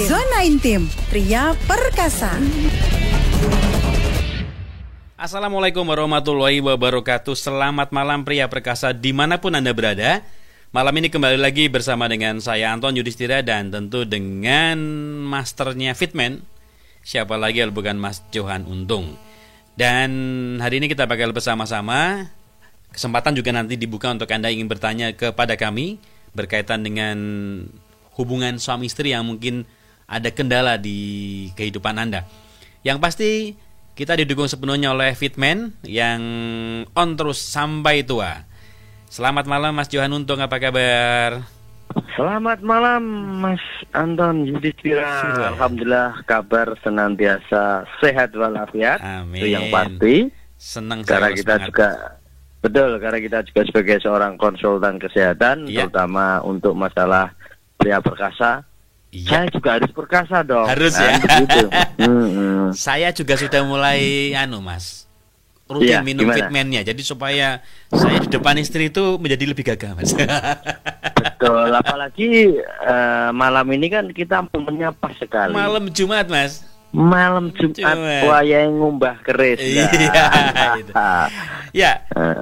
Zona Intim, pria perkasa. Assalamualaikum warahmatullahi wabarakatuh. Selamat malam pria perkasa dimanapun Anda berada. Malam ini kembali lagi bersama dengan saya Anton Yudhistira dan tentu dengan masternya Fitman. Siapa lagi kalau bukan Mas Johan Untung. Dan hari ini kita bakal bersama-sama. Kesempatan juga nanti dibuka untuk Anda ingin bertanya kepada kami berkaitan dengan hubungan suami istri yang mungkin ada kendala di kehidupan Anda. Yang pasti kita didukung sepenuhnya oleh Fitman yang on terus sampai tua. Selamat malam Mas Johan Untung, apa kabar? Selamat malam Mas Anton Yudhistira. Alhamdulillah kabar senantiasa sehat walafiat. Amin. Itu yang pasti. Senang karena kita semangat. Juga betul, karena kita juga sebagai seorang konsultan kesehatan, terutama untuk masalah pria perkasa. Saya juga harus perkasa dong. Harus ya. Begitu. Saya juga sudah mulai Mas. Rutin minum Fitman-nya. Jadi supaya saya di depan istri itu menjadi lebih gagah, Mas. Betul, apalagi malam ini kan kita momennya pas sekali. Malam Jumat, Mas. Malam Jumat, waya ngumbah keris.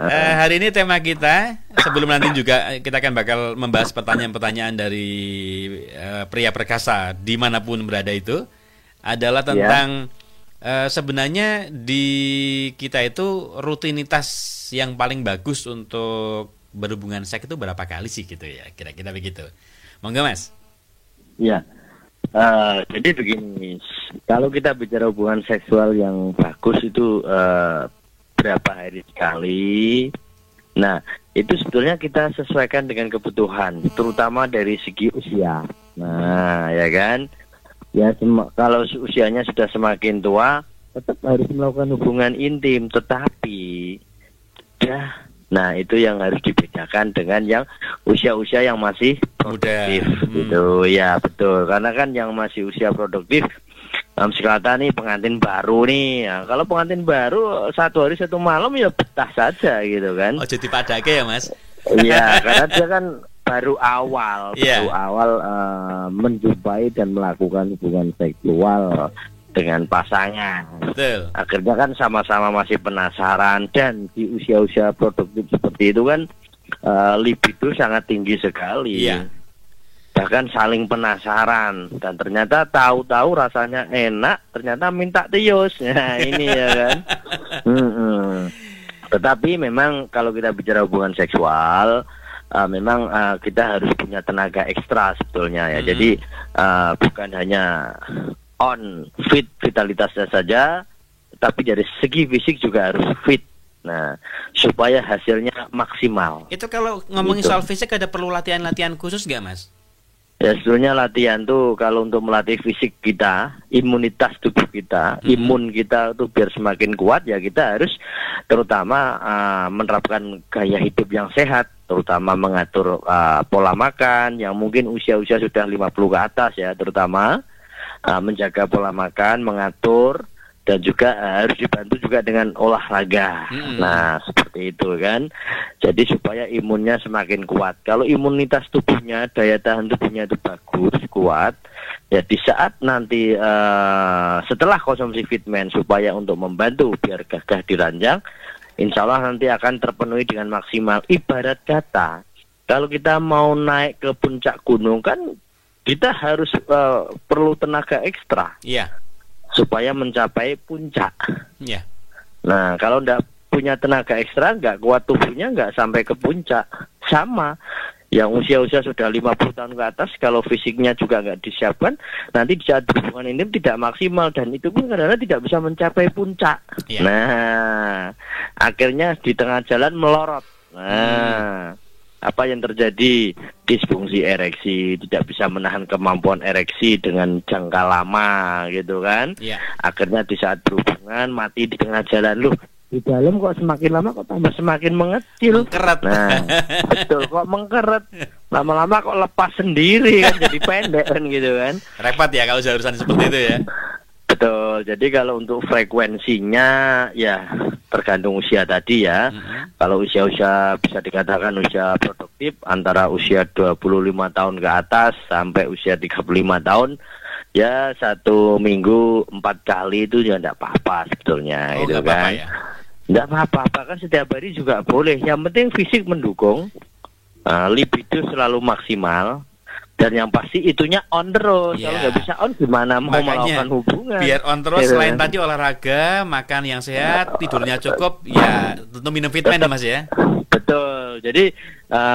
Hari ini tema kita, sebelum nanti juga kita akan bakal membahas pertanyaan-pertanyaan dari pria perkasa dimanapun berada itu, adalah tentang sebenarnya di kita itu rutinitas yang paling bagus untuk berhubungan seks itu berapa kali sih gitu ya, kira-kira begitu. Monggo Mas. Ya. Jadi begini, kalau kita bicara hubungan seksual yang bagus itu berapa hari sekali. Nah, itu sebetulnya kita sesuaikan dengan kebutuhan, terutama dari segi usia. Nah, ya kan? Ya, kalau usianya sudah semakin tua, tetap harus melakukan hubungan intim, tetapi nah itu yang harus dibedakan dengan yang usia-usia yang masih produktif gitu. Ya betul, karena kan yang masih usia produktif sekarang nih pengantin baru nih. Nah, kalau pengantin baru satu hari satu malam ya betah saja gitu kan. Oh jadi padake ya Mas? Iya, karena dia kan baru awal menjumpai dan melakukan hubungan seksual dengan pasangan. Betul. Akhirnya kan sama-sama masih penasaran, dan di usia-usia produktif seperti itu kan libido sangat tinggi sekali. Iya. Bahkan saling penasaran, dan ternyata tahu-tahu rasanya enak, ternyata minta tius. Nah ini ya kan. Tetapi memang kalau kita bicara hubungan seksual, memang kita harus punya tenaga ekstra sebetulnya ya. Jadi bukan hanya on vitalitasnya saja, tapi dari segi fisik juga harus fit. Nah, supaya hasilnya maksimal. Itu kalau ngomongin soal fisik ada perlu latihan-latihan khusus nggak Mas? Ya sebetulnya latihan tuh kalau untuk melatih fisik kita, imunitas tubuh kita, imun kita tuh biar semakin kuat, ya kita harus terutama menerapkan gaya hidup yang sehat, terutama mengatur pola makan yang mungkin usia-usia sudah 50 ke atas ya, terutama menjaga pola makan, mengatur, dan juga harus dibantu juga dengan olahraga. Nah, seperti itu kan. Jadi supaya imunnya semakin kuat. Kalau imunitas tubuhnya, daya tahan tubuhnya itu bagus, kuat, ya di saat nanti setelah konsumsi Fitman supaya untuk membantu biar gagah di ranjang, insya Allah nanti akan terpenuhi dengan maksimal. Ibarat kata, kalau kita mau naik ke puncak gunung kan kita harus perlu tenaga ekstra. Iya. Supaya mencapai puncak. Iya. Nah, kalau enggak punya tenaga ekstra, enggak kuat tubuhnya, enggak sampai ke puncak. Sama. Yang usia-usia sudah 50 tahun ke atas, kalau fisiknya juga enggak disiapkan, nanti di saat hubungan intim tidak maksimal, dan itu pun kadang-kadang tidak bisa mencapai puncak. Iya. Nah, akhirnya di tengah jalan melorot. Nah, apa yang terjadi? Disfungsi ereksi, tidak bisa menahan kemampuan ereksi dengan jangka lama gitu kan. Akhirnya di saat berhubungan mati di tengah jalan. Loh, di dalam kok semakin lama kok tambah semakin mengecil. Mengkeret. Nah, betul, kok mengkeret. Lama-lama kok lepas sendiri kan, jadi pendek kan gitu kan. Repot ya kalau urusan seperti itu ya. Betul, jadi kalau untuk frekuensinya ya tergantung usia tadi ya. Kalau usia-usia bisa dikatakan usia produktif antara usia 25 tahun ke atas sampai usia 35 tahun, ya 1 minggu 4 kali itu ya enggak apa-apa sebetulnya, Oh, gitu nggak apa-apa kan. ya? Enggak apa-apa, bahkan setiap hari juga boleh. Yang penting fisik mendukung, libido selalu maksimal, dan yang pasti itunya on terus. Ya. Kalau nggak bisa on gimana mau Makanya, melakukan hubungan? biar on terus, Gitu. selain tadi olahraga, makan yang sehat, tidurnya cukup, ya tentu minum vitamin ya Mas ya. Betul. Jadi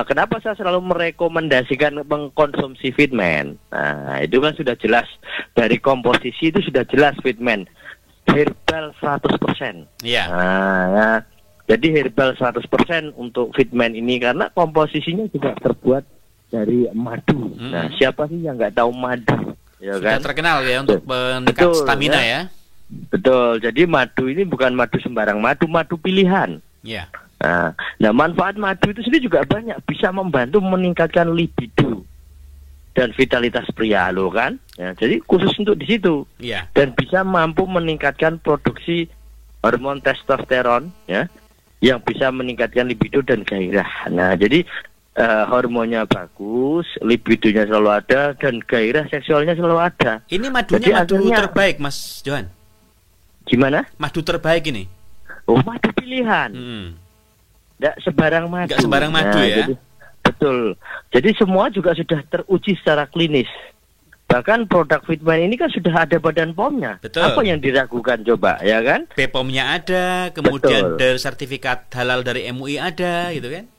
kenapa saya selalu merekomendasikan mengkonsumsi Fitman? Nah, itu kan sudah jelas dari komposisi itu sudah jelas Fitman herbal 100%. Iya. Nah, ya. Jadi herbal 100% untuk Fitman ini karena komposisinya juga terbuat dari madu. Nah, siapa sih yang nggak tahu madu? Ya Sudah kan? terkenal ya untuk meningkat Betul, stamina ya. ya. Betul. Jadi madu ini bukan madu sembarang madu, madu pilihan. Iya. Nah, manfaat madu itu sendiri juga banyak, bisa membantu meningkatkan libido dan vitalitas pria lo kan. Ya, jadi khusus untuk di situ. Iya. Dan bisa mampu meningkatkan produksi hormon testosteron ya, yang bisa meningkatkan libido dan gairah. Nah, jadi hormonnya bagus, libidonya selalu ada, dan gairah seksualnya selalu ada. Ini madunya Jadi madu akhirnya- terbaik Mas Johan. Gimana? Madu terbaik ini. Oh, madu pilihan. Nggak sebarang madu. Nggak sembarang madu ya? Jadi, betul. Jadi semua juga sudah teruji secara klinis. Bahkan produk Fitman ini kan sudah ada badan POM-nya. Betul. Apa yang diragukan coba, ya kan? BPOM-nya ada, kemudian Betul. dari sertifikat halal dari MUI ada, gitu kan?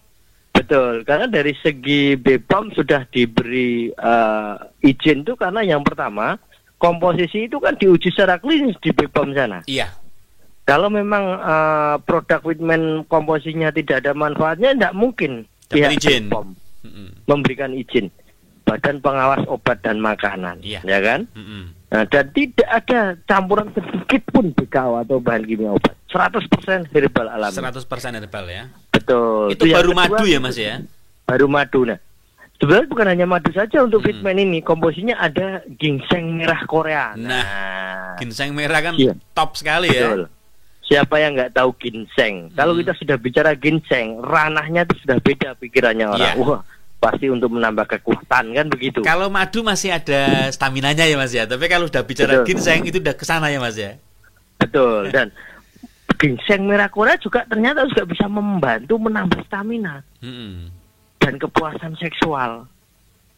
Betul, karena dari segi BPOM sudah diberi izin tuh karena yang pertama komposisi itu kan diuji secara klinis di BPOM sana. Iya. Kalau memang produk Fitman komposisinya tidak ada manfaatnya, tidak mungkin Dapat pihak izin. BPOM memberikan izin. Badan Pengawas Obat dan Makanan, Iya. ya kan? Nah, dan tidak ada campuran sedikit pun BKO atau bahan kimia obat. 100% herbal alami. 100% herbal ya. Betul. Itu yang baru kedua, madu ya Mas ya? Baru madu. Nah, sebenarnya bukan hanya madu saja untuk Fitman ini. Komposisinya ada ginseng merah Korea. Nah, ginseng merah kan Iya. top sekali betul. ya. Siapa yang nggak tahu ginseng? Kalau kita sudah bicara ginseng, ranahnya itu sudah beda pikirannya orang. Iya. Wah, pasti untuk menambah kekuatan kan begitu. Kalau madu masih ada staminanya ya Mas ya. Tapi kalau udah bicara Betul. ginseng itu udah kesana ya Mas ya. Betul. Dan ginseng merah Korea juga ternyata juga bisa membantu menambah stamina dan kepuasan seksual.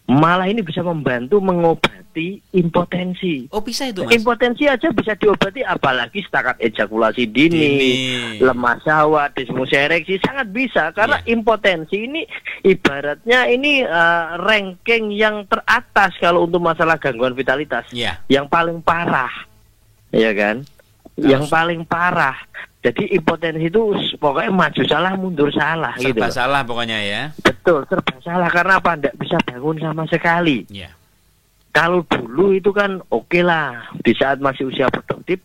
Malah ini bisa membantu mengobati impotensi. Oh bisa itu Mas? Impotensi aja bisa diobati, apalagi setakat ejakulasi dini, lemah syahwat, disfungsi ereksi sangat bisa. Karena impotensi ini ibaratnya ini ranking yang teratas kalau untuk masalah gangguan vitalitas. Iya. Yang paling parah, ya kan? Yang paling parah. Jadi impotensi itu pokoknya maju salah mundur salah gitu. Serba salah pokoknya ya. Betul, serba salah karena apa? Nggak bisa bangun sama sekali. Iya. Kalau dulu itu kan oke lah, di saat masih usia produktif,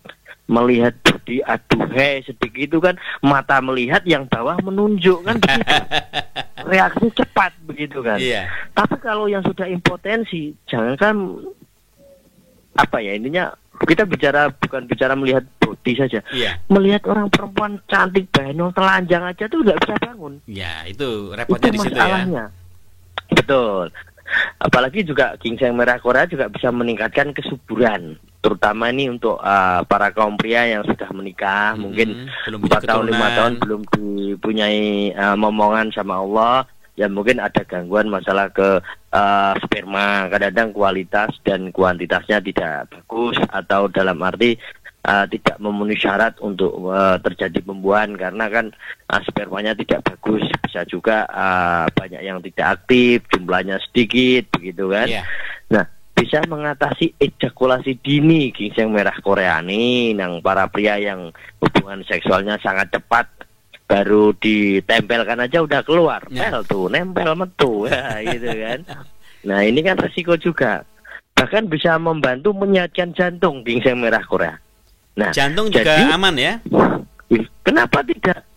melihat body aduhai sedikit itu kan mata melihat yang bawah menunjuk kan begitu. Reaksi cepat begitu kan. Iya. Tapi kalau yang sudah impotensi, jangankan apa ya intinya kita bukan bicara melihat body saja. Iya. Melihat orang perempuan cantik banyak telanjang aja tuh nggak bisa bangun. Ya, itu repotnya Itu di situ ya. masalahnya. Betul. Apalagi juga ginseng merah Korea juga bisa meningkatkan kesuburan, terutama ini untuk para kaum pria yang sudah menikah, mungkin belum punya 4 tahun 5 keturunan. tahun belum dipunyai momongan sama Allah, ya mungkin ada gangguan masalah ke sperma, kadang-kadang kualitas dan kuantitasnya tidak bagus atau dalam arti tidak memenuhi syarat untuk terjadi pembuahan karena kan spermanya tidak bagus, bisa juga banyak yang tidak aktif, jumlahnya sedikit begitu kan. Iya. Nah, bisa mengatasi ejakulasi dini ginseng merah Korea ini yang para pria yang hubungan seksualnya sangat cepat, baru ditempelkan aja udah keluar, nempel metu ya, gitu kan. Nah, ini kan resiko juga. Bahkan bisa membantu menyehatkan jantung ginseng merah Korea. Nah, jantung juga jadi, aman ya? Kenapa tidak?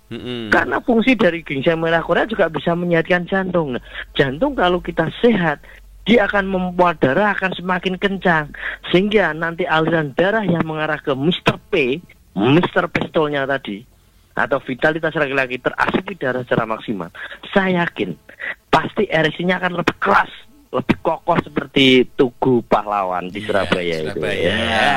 Karena fungsi dari ginseng merah Korea juga bisa menyehatkan jantung. Nah, jantung kalau kita sehat, dia akan membuat darah akan semakin kencang, sehingga nanti aliran darah yang mengarah ke Mr. P, Mr. Pistolnya tadi, atau vitalitas laki-laki terasupi darah secara maksimal. Saya yakin pasti ereksinya akan lebih keras, lebih kokoh seperti Tugu Pahlawan di Surabaya itu. Surabaya. Ya.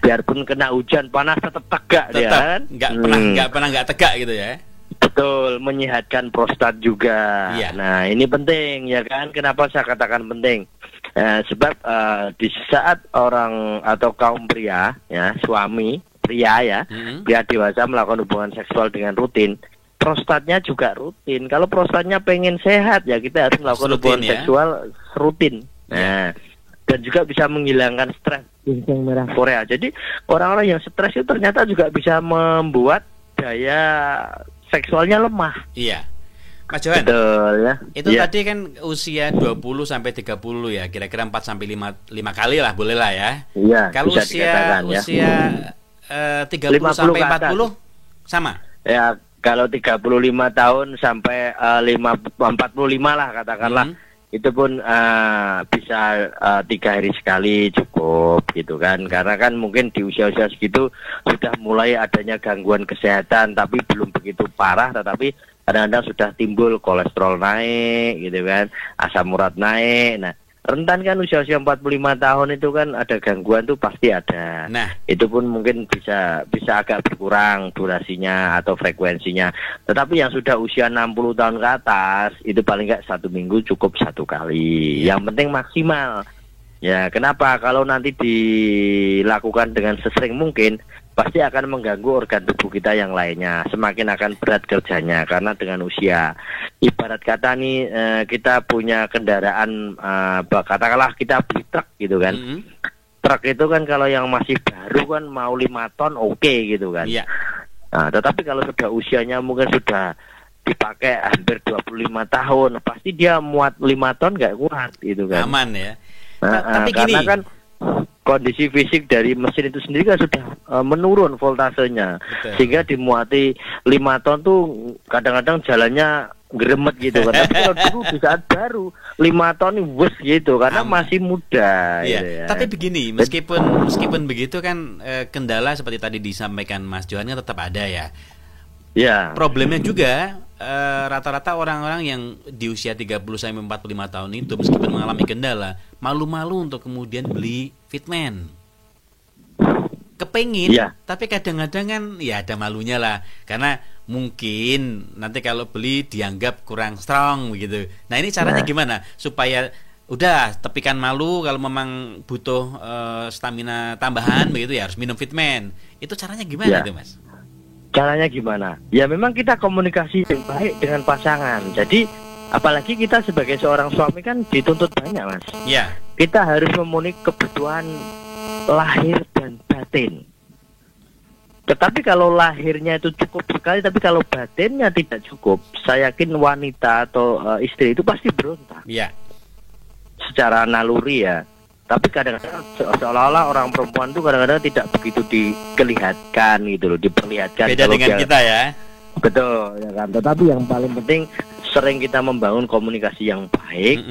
Biarpun kena hujan panas tetap tegak dia kan. Nggak pernah nggak tegak gitu ya. Betul, menyehatkan prostat juga. Iya. Nah, ini penting ya kan. Kenapa saya katakan penting? Sebab di saat orang atau kaum pria, ya suami pria ya, pria dewasa melakukan hubungan seksual dengan rutin, prostatnya juga rutin. Kalau prostatnya pengen sehat, ya kita harus melakukan hubungan seksual rutin. Nah, dan juga bisa menghilangkan stres ginseng merah Korea. Jadi orang-orang yang stres itu ternyata juga bisa membuat daya seksualnya lemah. Iya. Mas Johan. Betul ya. Itu tadi kan usia 20 sampai 30 ya, kira-kira 4 sampai 5 kali lah, boleh lah ya. Iya. Kalau usia 30 sampai 40 sama. Ya, kalau 35 tahun sampai 45 lah katakanlah. Itu pun bisa 3 hari sekali cukup gitu kan, karena kan mungkin di usia-usia segitu sudah mulai adanya gangguan kesehatan, tapi belum begitu parah, tetapi kadang-kadang sudah timbul kolesterol naik gitu kan, asam urat naik. Nah, rentan kan usia-usia 45 tahun itu kan ada gangguan tuh pasti ada. Nah, itu pun mungkin bisa agak berkurang durasinya atau frekuensinya. Tetapi yang sudah usia 60 tahun ke atas itu paling nggak 1 minggu cukup 1 kali. Yang penting maksimal. Ya, kenapa? Kalau nanti dilakukan dengan sesering mungkin, pasti akan mengganggu organ tubuh kita yang lainnya. Semakin akan berat kerjanya karena dengan usia. Ibarat kata nih, kita punya kendaraan, katakanlah kita beli truk gitu kan. Truk itu kan kalau yang masih baru kan mau 5 ton oke gitu kan. Nah, tetapi kalau sudah usianya mungkin sudah dipakai hampir 25 tahun, pasti dia muat 5 ton nggak kuat gitu kan. Aman ya. Tapi karena kan kondisi fisik dari mesin itu sendiri kan sudah menurun voltasenya. Betul. Sehingga dimuati 5 ton tuh kadang-kadang jalannya geremet gitu kan. Tapi kalau dulu di saat baru 5 ton wes gitu karena masih muda. Iya. Gitu ya. Tapi begini, meskipun begitu kan kendala seperti tadi disampaikan Mas Johan kan tetap ada ya. Ya. Problemnya juga rata-rata orang-orang yang di usia 30 sampai 45 tahun itu meskipun mengalami kendala, malu-malu untuk kemudian beli fitment. Kepengin, tapi kadang-kadang kan ya ada malunya lah, karena mungkin nanti kalau beli dianggap kurang strong begitu. Nah, ini caranya gimana supaya udah tepikan malu, kalau memang butuh stamina tambahan begitu ya harus minum fitment. Itu caranya gimana tuh, Mas? Caranya gimana? Ya memang kita komunikasi yang baik dengan pasangan. Jadi apalagi kita sebagai seorang suami kan dituntut banyak, Mas. Iya. Kita harus memenuhi kebutuhan lahir dan batin. Tetapi kalau lahirnya itu cukup sekali, tapi kalau batinnya tidak cukup, saya yakin wanita atau istri itu pasti berontak. Iya. Secara naluri ya. Tapi kadang-kadang seolah-olah orang perempuan itu kadang-kadang tidak begitu diperlihatkan gitu loh, diperlihatkan. Beda dengan kita ya. Betul, ya kan. Tetapi yang paling penting sering kita membangun komunikasi yang baik.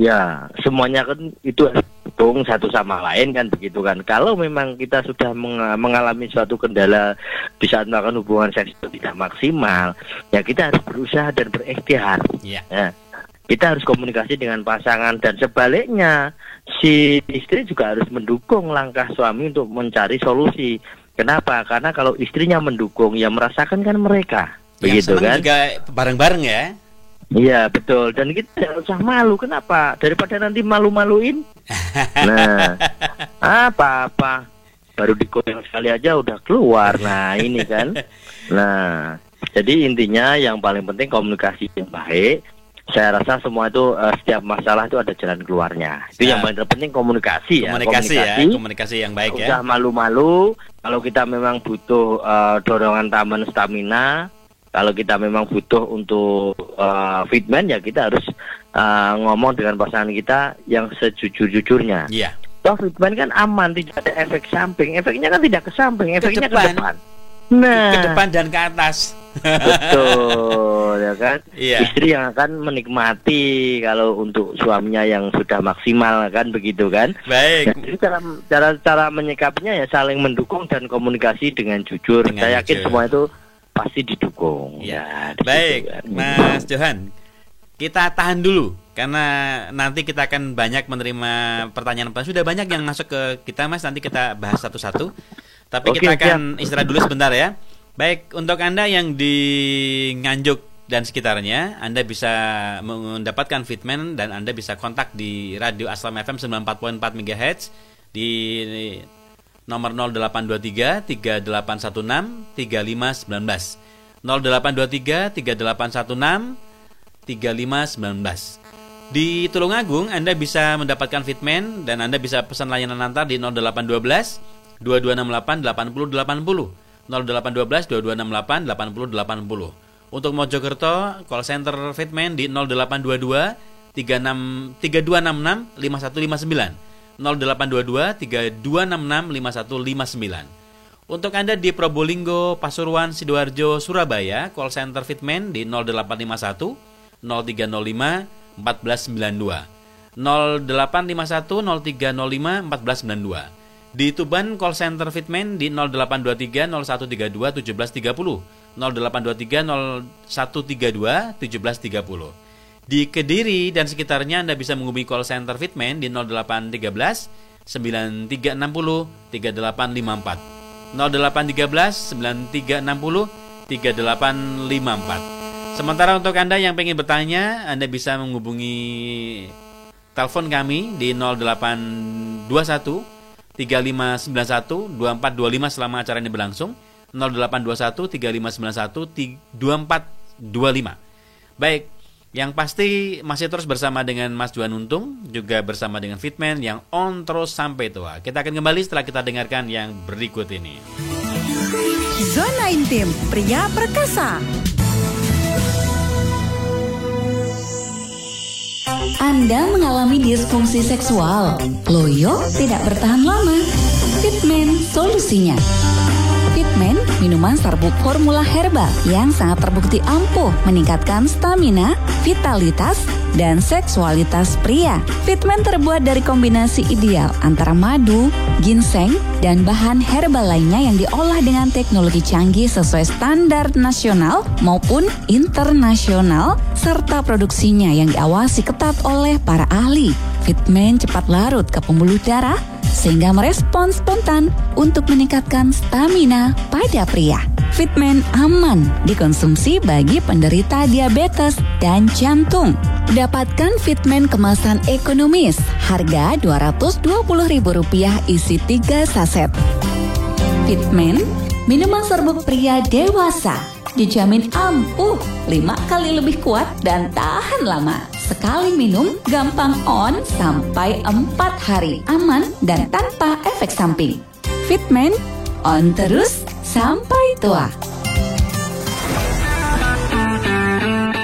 Ya, semuanya kan itu dukung satu sama lain kan begitu kan. Kalau memang kita sudah mengalami suatu kendala di saat melakukan hubungan seks itu tidak maksimal, ya kita harus berusaha dan berikhtiar. Ya. Kita harus komunikasi dengan pasangan dan sebaliknya si istri juga harus mendukung langkah suami untuk mencari solusi. Kenapa? Karena kalau istrinya mendukung, ya merasakan kan mereka. Begitu kan? Juga bareng-bareng ya. Iya betul, dan kita tidak usah malu. Kenapa? Daripada nanti malu-maluin. Nah, apa-apa baru digoyang sekali aja udah keluar. Nah ini kan. Nah, jadi intinya yang paling penting komunikasi yang baik. Saya rasa semua itu setiap masalah itu ada jalan keluarnya. Itu yang paling terpenting komunikasi ya. Komunikasi yang baik ya. Udah malu-malu. Kalau kita memang butuh dorongan tambahan stamina, kalau kita memang butuh untuk fitment, ya kita harus ngomong dengan pasangan kita yang sejujur-jujurnya. Iya. Toh fitment kan aman, tidak ada efek samping. Efeknya kan tidak ke samping, efeknya ke depan. Nah, ke depan dan ke atas. Betul, ya kan? Iya. Istri yang akan menikmati kalau untuk suaminya yang sudah maksimal kan begitu kan? Baik. Jadi cara menyikapinya ya saling mendukung dan komunikasi dengan jujur. Saya yakin semua itu pasti didukung. Ya. Baik, kan? Mas Johan. kita tahan dulu karena nanti kita akan banyak menerima pertanyaan. Sudah banyak yang masuk ke kita, Mas. Nanti kita bahas satu-satu. Tapi Oke, kita akan siap. istirahat dulu sebentar ya. Baik, untuk Anda yang di Nganjuk dan sekitarnya, Anda bisa mendapatkan Fitman dan Anda bisa kontak di Radio Aslam FM 94.4 MHz di nomor 0823 3816 3519. 0823 3816 3519. Di Tulungagung Anda bisa mendapatkan Fitman dan Anda bisa pesan layanan antar di 0812 2268 8080. 0812 2268 8080. Untuk Mojokerto call center Fitman di 0822 3266 5159. 0822 3266 5159. Untuk Anda di Probolinggo, Pasuruan, Sidoarjo, Surabaya, call center Fitman di 0851 0305 1492. 0851 0305 1492. Di Tuban call center Fitman di 0823 0132 1730. 0823 0132 1730. Di Kediri dan sekitarnya Anda bisa menghubungi call center Fitman di 0813 9360 3854. 0813 9360 3854. Sementara untuk Anda yang ingin bertanya, Anda bisa menghubungi telepon kami di 0821 3591 2425 selama acara ini berlangsung. 0821 3591 2425. Baik, yang pasti masih terus bersama dengan Mas Johan Untung, juga bersama dengan Fitman yang on terus sampai tua. Kita akan kembali setelah kita dengarkan yang berikut ini. Zona Intim Pria Perkasa. Anda mengalami disfungsi seksual, loyo tidak bertahan lama. Fitman solusinya. Fitman, minuman serbuk formula herbal yang sangat terbukti ampuh meningkatkan stamina, vitalitas, dan seksualitas pria. Fitman terbuat dari kombinasi ideal antara madu, ginseng, dan bahan herbal lainnya yang diolah dengan teknologi canggih sesuai standar nasional maupun internasional, serta produksinya yang diawasi ketat oleh para ahli. Fitman cepat larut ke pembuluh darah sehingga merespons spontan untuk meningkatkan stamina pada pria. Fitman aman dikonsumsi bagi penderita diabetes dan jantung. Dapatkan Fitman kemasan ekonomis, harga Rp220.000 isi 3 saset. Fitman, minuman serbuk pria dewasa, dijamin ampuh 5 kali lebih kuat dan tahan lama. Sekali minum, gampang on sampai 4 hari. Aman dan tanpa efek samping. Fitman, on terus sampai tua.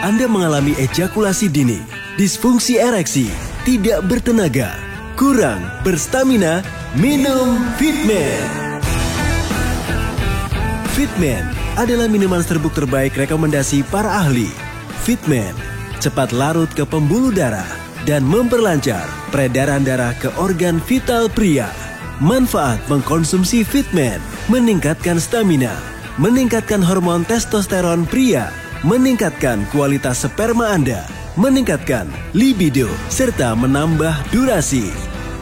Anda mengalami ejakulasi dini, disfungsi ereksi, tidak bertenaga, kurang berstamina, minum Fitman. Fitman adalah minuman serbuk terbaik rekomendasi para ahli. Fitman cepat larut ke pembuluh darah dan memperlancar peredaran darah ke organ vital pria. Manfaat mengkonsumsi Fitman: meningkatkan stamina, meningkatkan hormon testosteron pria, meningkatkan kualitas sperma Anda, meningkatkan libido, serta menambah durasi.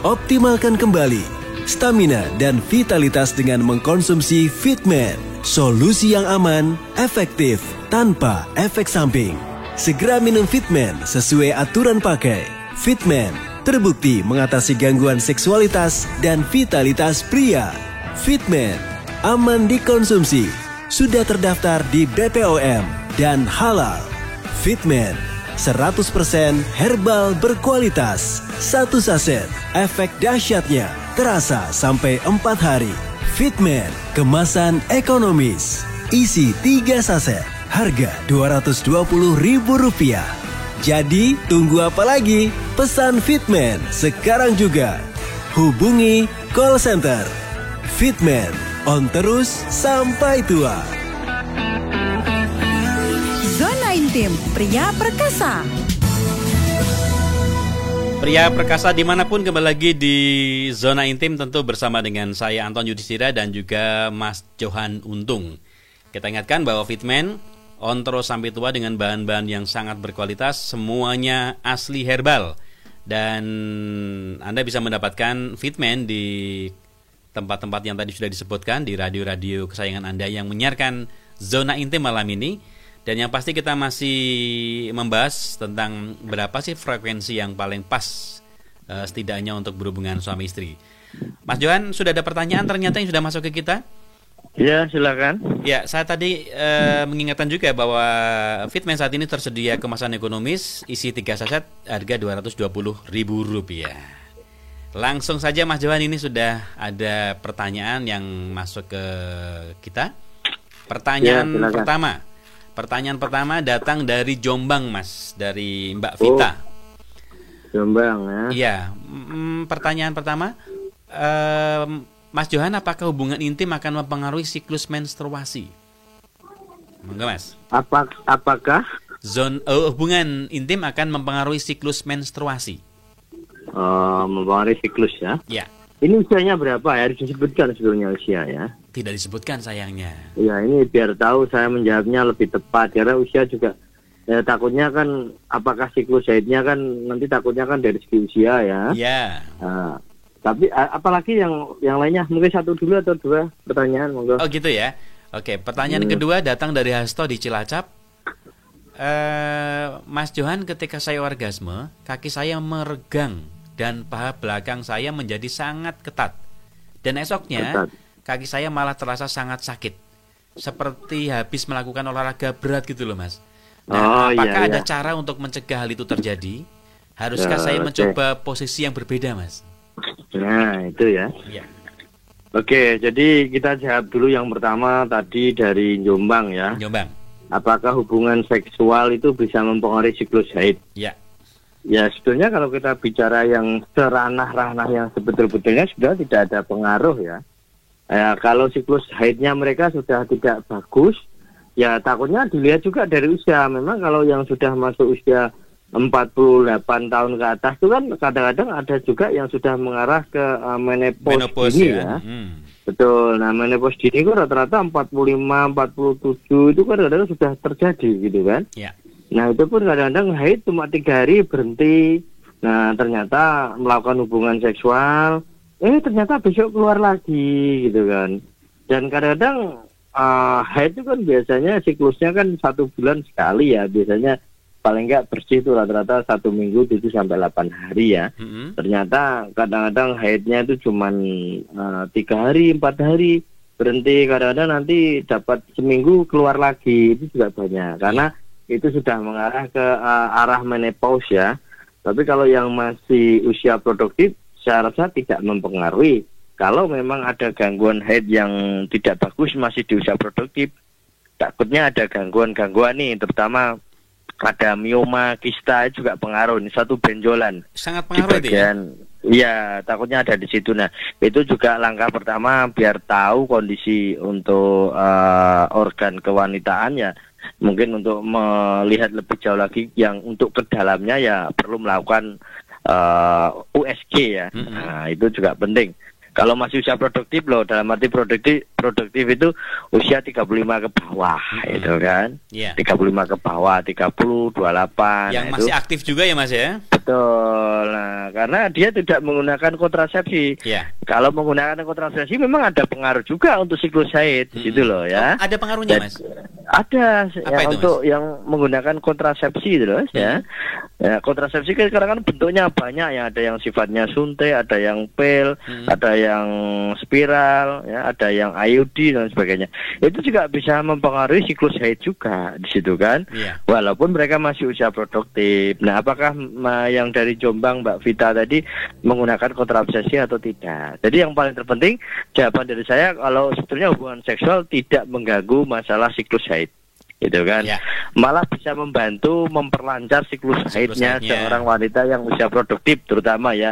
Optimalkan kembali stamina dan vitalitas dengan mengkonsumsi Fitman. Solusi yang aman, efektif, tanpa efek samping. Segera minum Fitman sesuai aturan pakai. Fitman terbukti mengatasi gangguan seksualitas dan vitalitas pria. Fitman aman dikonsumsi, sudah terdaftar di BPOM dan halal. Fitman 100% herbal berkualitas. 1 saset, efek dahsyatnya terasa sampai 4 hari. Fitman kemasan ekonomis, isi 3 saset, harga Rp220.000. Jadi tunggu apa lagi? Pesan Fitman sekarang juga. Hubungi call center. Fitman, on terus sampai tua. Zona Intim Pria Perkasa. Pria Perkasa dimanapun, kembali lagi di Zona Intim, tentu bersama dengan saya Anton Yudhistira dan juga Mas Johan Untung. Kita ingatkan bahwa Fitman Ontro sampai tua dengan bahan-bahan yang sangat berkualitas, semuanya asli herbal. Dan Anda bisa mendapatkan Fitman di tempat-tempat yang tadi sudah disebutkan, di radio-radio kesayangan Anda yang menyiarkan Zona Intim malam ini. Dan yang pasti kita masih membahas tentang berapa sih frekuensi yang paling pas setidaknya untuk berhubungan suami istri. Mas Johan, sudah ada pertanyaan ternyata yang sudah masuk ke kita? Ya, silakan. Ya, saya tadi mengingatkan juga bahwa Fitman saat ini tersedia kemasan ekonomis, isi 3 saset, harga Rp220.000. Langsung saja Mas Johan, ini sudah ada pertanyaan yang masuk ke kita. Pertanyaan pertama datang dari Jombang, Mas, dari Mbak Vita. Jombang ya. Iya, pertanyaan pertama, Mas Johan, apakah hubungan intim akan mempengaruhi siklus menstruasi? Monggo, Mas. Apakah hubungan intim akan mempengaruhi siklus menstruasi? Mempengaruhi siklus ya? Ya. Ini usianya berapa ya? Harus disebutkan sebelumnya usia ya? Tidak disebutkan sayangnya. Ya, ini biar tahu saya menjawabnya lebih tepat. Karena usia juga takutnya kan, apakah siklus haidnya kan nanti takutnya kan dari segi usia ya? Ya. Tapi apalagi yang lainnya, mungkin satu dulu atau dua pertanyaan, monggo. Oh gitu ya. Oke, pertanyaan kedua datang dari Hasto di Cilacap. Mas Johan, ketika saya orgasme, kaki saya meregang dan paha belakang saya menjadi sangat ketat. Dan esoknya kaki saya malah terasa sangat sakit, seperti habis melakukan olahraga berat gitu loh, Mas. Nah, apakah ada cara untuk mencegah hal itu terjadi? Haruskah saya mencoba posisi yang berbeda, Mas? Nah, itu ya. Ya. Oke, jadi kita jawab dulu yang pertama tadi dari Jombang ya. Jombang. Apakah hubungan seksual itu bisa mempengaruhi siklus haid? Ya. Ya, sebetulnya kalau kita bicara yang seranah-ranah yang sebetul-betulnya sudah tidak ada pengaruh ya. Kalau siklus haidnya mereka sudah tidak bagus, ya takutnya dilihat juga dari usia. Memang kalau yang sudah masuk usia 48 tahun ke atas itu kan kadang-kadang ada juga yang sudah mengarah ke menopause dini ya. Betul. Nah, menopause dini itu rata-rata 45, 47 itu kan kadang-kadang sudah terjadi gitu kan. Ya. Nah, itu pun kadang-kadang haid cuma 3 hari berhenti. Nah, ternyata melakukan hubungan seksual, ternyata besok keluar lagi gitu kan. Dan kadang-kadang haid itu kan biasanya siklusnya kan 1 bulan sekali ya, biasanya paling enggak bersih itu rata-rata 1 minggu 7 sampai 8 hari ya. Ternyata kadang-kadang haidnya itu cuma 3 hari, 4 hari berhenti, kadang-kadang nanti dapat seminggu keluar lagi, itu juga banyak karena itu sudah mengarah ke arah menopause ya. Tapi kalau yang masih usia produktif, saya rasa tidak mempengaruhi. Kalau memang ada gangguan haid yang tidak bagus masih di usia produktif, takutnya ada gangguan-gangguan nih, terutama ada mioma, kista juga pengaruh. Ini satu benjolan. Sangat pengaruh itu ya? Iya, takutnya ada di situ. Nah, itu juga langkah pertama biar tahu kondisi untuk organ kewanitaan ya. Mungkin untuk melihat lebih jauh lagi yang untuk ke dalamnya ya perlu melakukan USG ya. Nah, itu juga penting. Kalau masih usia produktif loh, dalam arti produktif itu usia 35 ke bawah itu kan. 35 ke bawah, 30, 28. Yang masih aktif juga ya Mas ya? Betul. Nah, karena dia tidak menggunakan kontrasepsi. Kalau menggunakan kontrasepsi memang ada pengaruh juga untuk siklus haid gitu loh ya. Ada pengaruhnya Mas? Ada yang itu, untuk Mas? Yang menggunakan kontrasepsi itu loh ya. Ya, kontrasepsi kan sekarang kan bentuknya banyak ya, ada yang sifatnya suntik, ada yang pil, ada yang spiral, ya, ada yang IUD dan sebagainya. Itu juga bisa mempengaruhi siklus haid juga di situ kan. Walaupun mereka masih usia produktif. Nah, apakah yang dari Jombang Mbak Vita tadi menggunakan kontrasepsi atau tidak? Jadi yang paling terpenting jawaban dari saya kalau sebetulnya hubungan seksual tidak mengganggu masalah siklus haid. Gitu kan. Malah bisa membantu memperlancar siklus haidnya seorang wanita yang usia produktif terutama ya.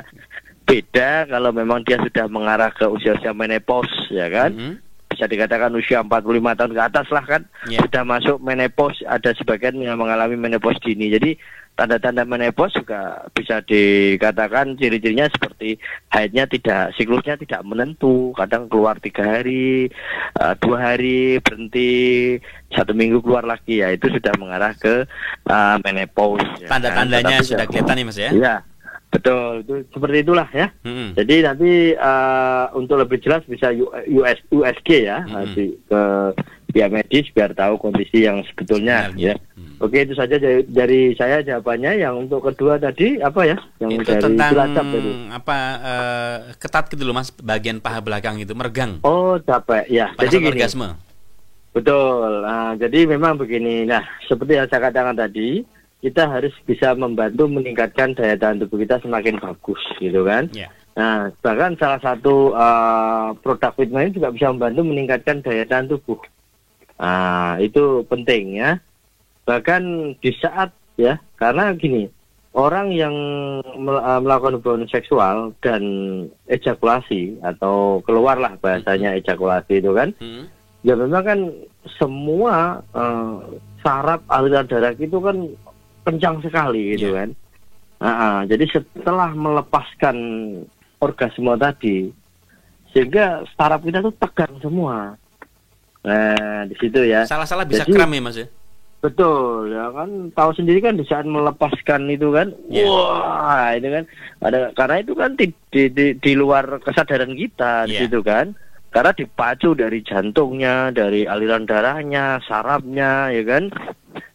Beda kalau memang dia sudah mengarah ke usia-usia menopause ya kan. Bisa dikatakan usia 45 tahun ke atas lah kan. Sudah masuk menopause, ada sebagian yang mengalami menopause dini. Jadi tanda-tanda menopause juga bisa dikatakan ciri-cirinya seperti haidnya siklusnya tidak menentu, kadang keluar 3 hari, 2 hari berhenti, 1 minggu keluar lagi, ya itu sudah mengarah ke menopause. Tanda-tandanya sudah kelihatan nih Mas ya? Iya, betul, itu seperti itulah ya. Jadi nanti untuk lebih jelas bisa USG ya, nanti ke pihak medis biar tahu kondisi yang sebetulnya ya. Oke, itu saja dari saya jawabannya. Yang untuk kedua tadi apa ya? Yang itu dari tentang Cilacap tadi. Ketat gitu loh Mas, bagian paha belakang itu meregang. Oh, capek ya. Pada Jadi saat gini. orgasme. Betul. Nah, jadi memang begini. Nah, seperti yang saya katakan tadi, kita harus bisa membantu meningkatkan daya tahan tubuh kita semakin bagus, gitu kan? Ya. Nah, bahkan salah satu produk Fitmen juga bisa membantu meningkatkan daya tahan tubuh. Nah, itu penting ya. Bahkan di saat ya, karena gini, orang yang melakukan hubungan seksual dan ejakulasi atau keluarlah bahasanya ejakulasi itu kan, ya memang kan semua saraf aliran darah itu kan kencang sekali gitu kan. Jadi setelah melepaskan orgasme tadi, sehingga saraf kita tuh tegang semua. Nah, di situ ya. Salah-salah bisa Jadi, kram ya Mas ya? betul, ya kan tahu sendiri kan di saat melepaskan itu kan, wah itu kan karena itu kan di luar kesadaran kita di situ kan, karena dipacu dari jantungnya, dari aliran darahnya, sarafnya, ya kan,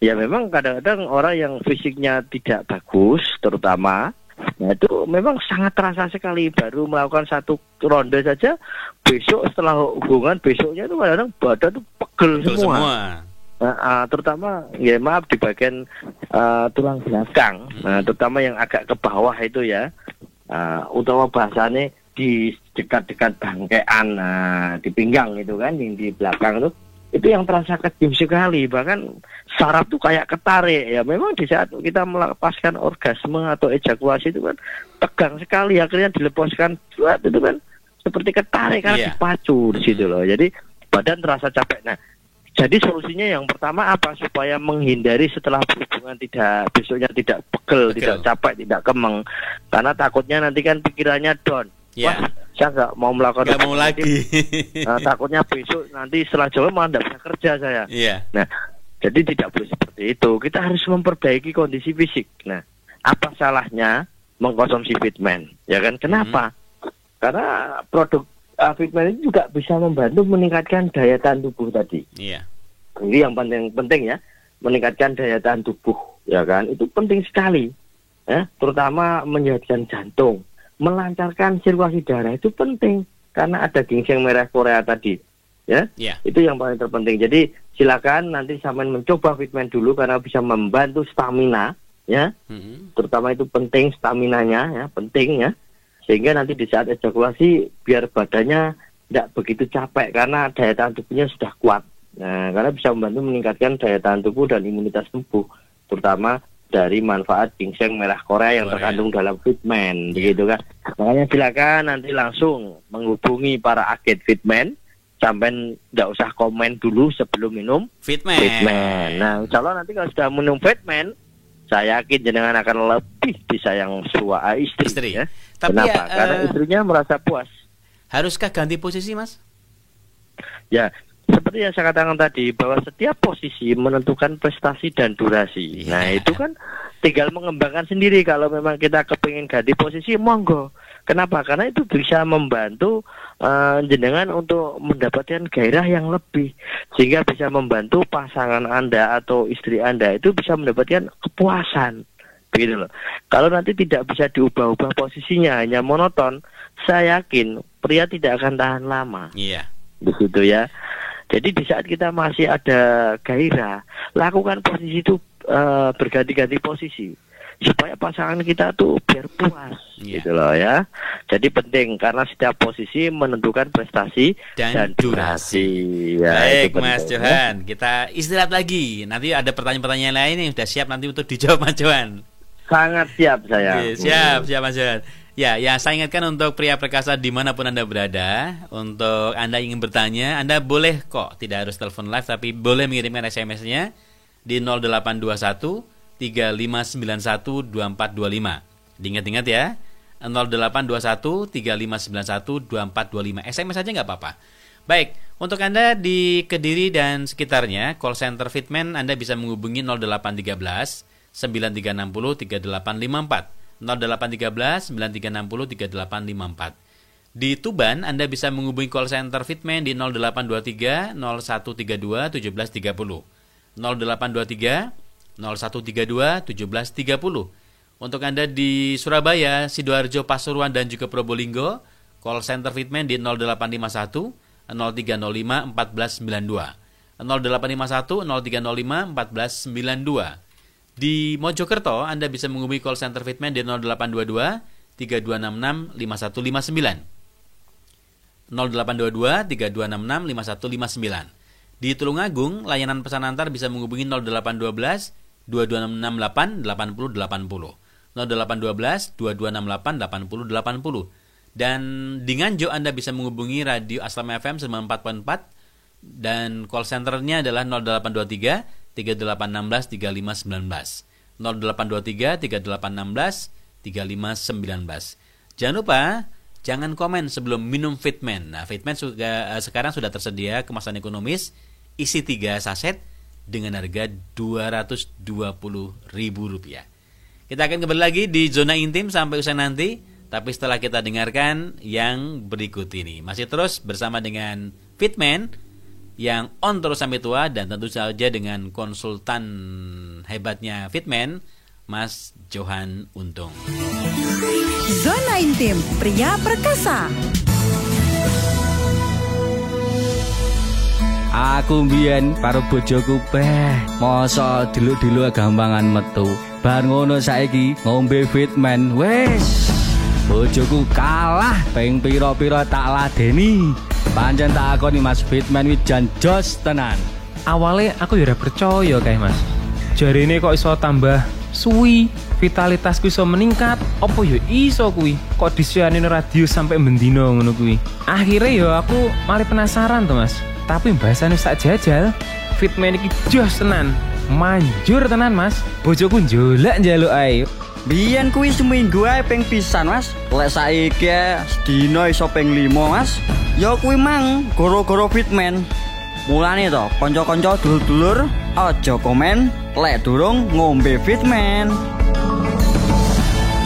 ya memang kadang-kadang orang yang fisiknya tidak bagus, terutama, nah itu memang sangat terasa sekali baru melakukan 1 ronde saja, besok setelah hubungan besoknya itu kadang-kadang badan tuh pegel semua. Terutama ya maaf di bagian tulang belakang, terutama yang agak ke bawah itu ya, utama bahasanya di dekat-dekat bangkean, di pinggang itu kan, yang di belakang itu yang terasa kejam sekali, bahkan saraf tuh kayak ketarik ya. Memang di saat kita melepaskan orgasme atau ejakulasi itu kan tegang sekali, akhirnya dilepaskan itu kan seperti ketarik karena dipacu di situ loh. Jadi badan terasa capek. Nah, jadi solusinya yang pertama apa? Supaya menghindari setelah berhubungan besoknya tidak pegel, tidak capek, tidak kemeng. Karena takutnya nanti kan pikirannya down. Wah, saya nggak mau melakukan. Nggak mau lagi. Takutnya besok nanti setelah jauh malah nggak bisa kerja saya. Nah, jadi tidak boleh seperti itu. Kita harus memperbaiki kondisi fisik. Nah, apa salahnya mengkonsumsi Fitmen? Ya kan? Kenapa? Karena produk Fitmen itu juga bisa membantu meningkatkan daya tahan tubuh tadi. Ini yang penting ya, meningkatkan daya tahan tubuh, ya kan? Itu penting sekali, ya. Terutama menyehatkan jantung, melancarkan sirkulasi darah itu penting karena ada ginseng merah Korea tadi, ya. Itu yang paling terpenting. Jadi silakan nanti sampean mencoba Fitmen dulu karena bisa membantu stamina, ya. Terutama itu penting staminanya, ya, penting ya. Sehingga nanti di saat ejakulasi biar badannya tidak begitu capek karena daya tahan tubuhnya sudah kuat. Nah, karena bisa membantu meningkatkan daya tahan tubuh dan imunitas tubuh, terutama dari manfaat ginseng merah Korea yang terkandung dalam Fitmen, begitu kan. Makanya silakan nanti langsung menghubungi para agen Fitmen, sampai tidak usah komen dulu sebelum minum Fitmen. Nah, insya Allah nanti kalau sudah minum Fitmen, saya yakin jenengan akan lebih disayang istri. Ya. Tapi kenapa? Karena istrinya merasa puas. Haruskah ganti posisi, Mas? Ya, seperti yang saya katakan tadi, bahwa setiap posisi menentukan prestasi dan durasi. Nah, itu kan tinggal mengembangkan sendiri. Kalau memang kita kepingin ganti posisi, monggo. Kenapa? Karena itu bisa membantu jenengan untuk mendapatkan gairah yang lebih, sehingga bisa membantu pasangan Anda atau istri Anda itu bisa mendapatkan kepuasan, begitu loh. Kalau nanti tidak bisa diubah-ubah posisinya, hanya monoton, saya yakin pria tidak akan tahan lama. Begitu ya. Jadi di saat kita masih ada gairah, lakukan posisi itu berganti-ganti posisi, supaya pasangan kita tuh biar puas, gitu loh ya. Jadi penting karena setiap posisi menentukan prestasi dan durasi. Ya, baik Mas Johan, kita istirahat lagi. Nanti ada pertanyaan-pertanyaan lain yang sudah siap nanti untuk dijawab Mas Johan. Sangat siap saya. Siap Mas Johan. Ya, saya ingatkan untuk pria perkasa dimanapun Anda berada, untuk Anda ingin bertanya, Anda boleh kok, tidak harus telepon live, tapi boleh mengirimkan SMS-nya di 0821 3591 2425. Diingat-ingat ya. 0821 3591 2425. SMS saja nggak apa-apa. Baik, untuk Anda di Kediri dan sekitarnya, call center Fitman Anda bisa menghubungi 0813 9360 3854. 0813 9360 3854. Di Tuban Anda bisa menghubungi call center Fitman di 0823 0132 1730. 0823 0132 1730. Untuk Anda di Surabaya, Sidoarjo, Pasuruan dan juga Probolinggo, call center Fitman di 0851 0305 1492. 0851 0305 1492. Di Mojokerto Anda bisa menghubungi call center Fitman di 0822 3266 5159. 0822 3266 5159. Di Tulungagung, layanan pesan antar bisa menghubungi 0812 2268 8080. 0812 2268 8080. Dan di Nganjuk Anda bisa menghubungi radio Aslam FM 94.4 dan call centernya adalah 0823 3816 3519. 0823 3816 3519. Jangan lupa jangan komen sebelum minum Fitman. Nah, Fitman sekarang sudah tersedia kemasan ekonomis isi 3 saset dengan harga Rp220.000. Kita akan kembali lagi di Zona Intim sampai usai nanti, tapi setelah kita dengarkan yang berikut ini. Masih terus bersama dengan Fitman yang on terus sampai tua, dan tentu saja dengan konsultan hebatnya Fitman, Mas Johan Untung. Zona Intim Pria Perkasa. Aku mbiyen karo bojoku mosok diluk-diluk gampangan metu. Bar ngono saiki ngombe Fitman wis. Bojoku kalah ping pira-pira tak ladeni. Pancen tak akoni Mas Fitman wis jan jos tenan. Awalnya aku ya ora percaya kae Mas. Jarine kok iso tambah suwi, vitalitasku iso meningkat. Apa ya iso kuwi? Kok disiarin radio sampai mendino ngono kuwi. Akhirnya ya aku malah penasaran tuh Mas. Tapi bahasane sak jajal, Fitman iki jos tenan. Manjur tenan Mas. Bojoku njaluk ae. Biyen kuwi seminggu ae ping pisan Mas. Lek saiki sedina iso ping 5 Mas. Ya kuwi mang gara-gara Fitman. Mulane to, kanca-kanca dulur-dulur aja komen lek durung ngombe Fitman.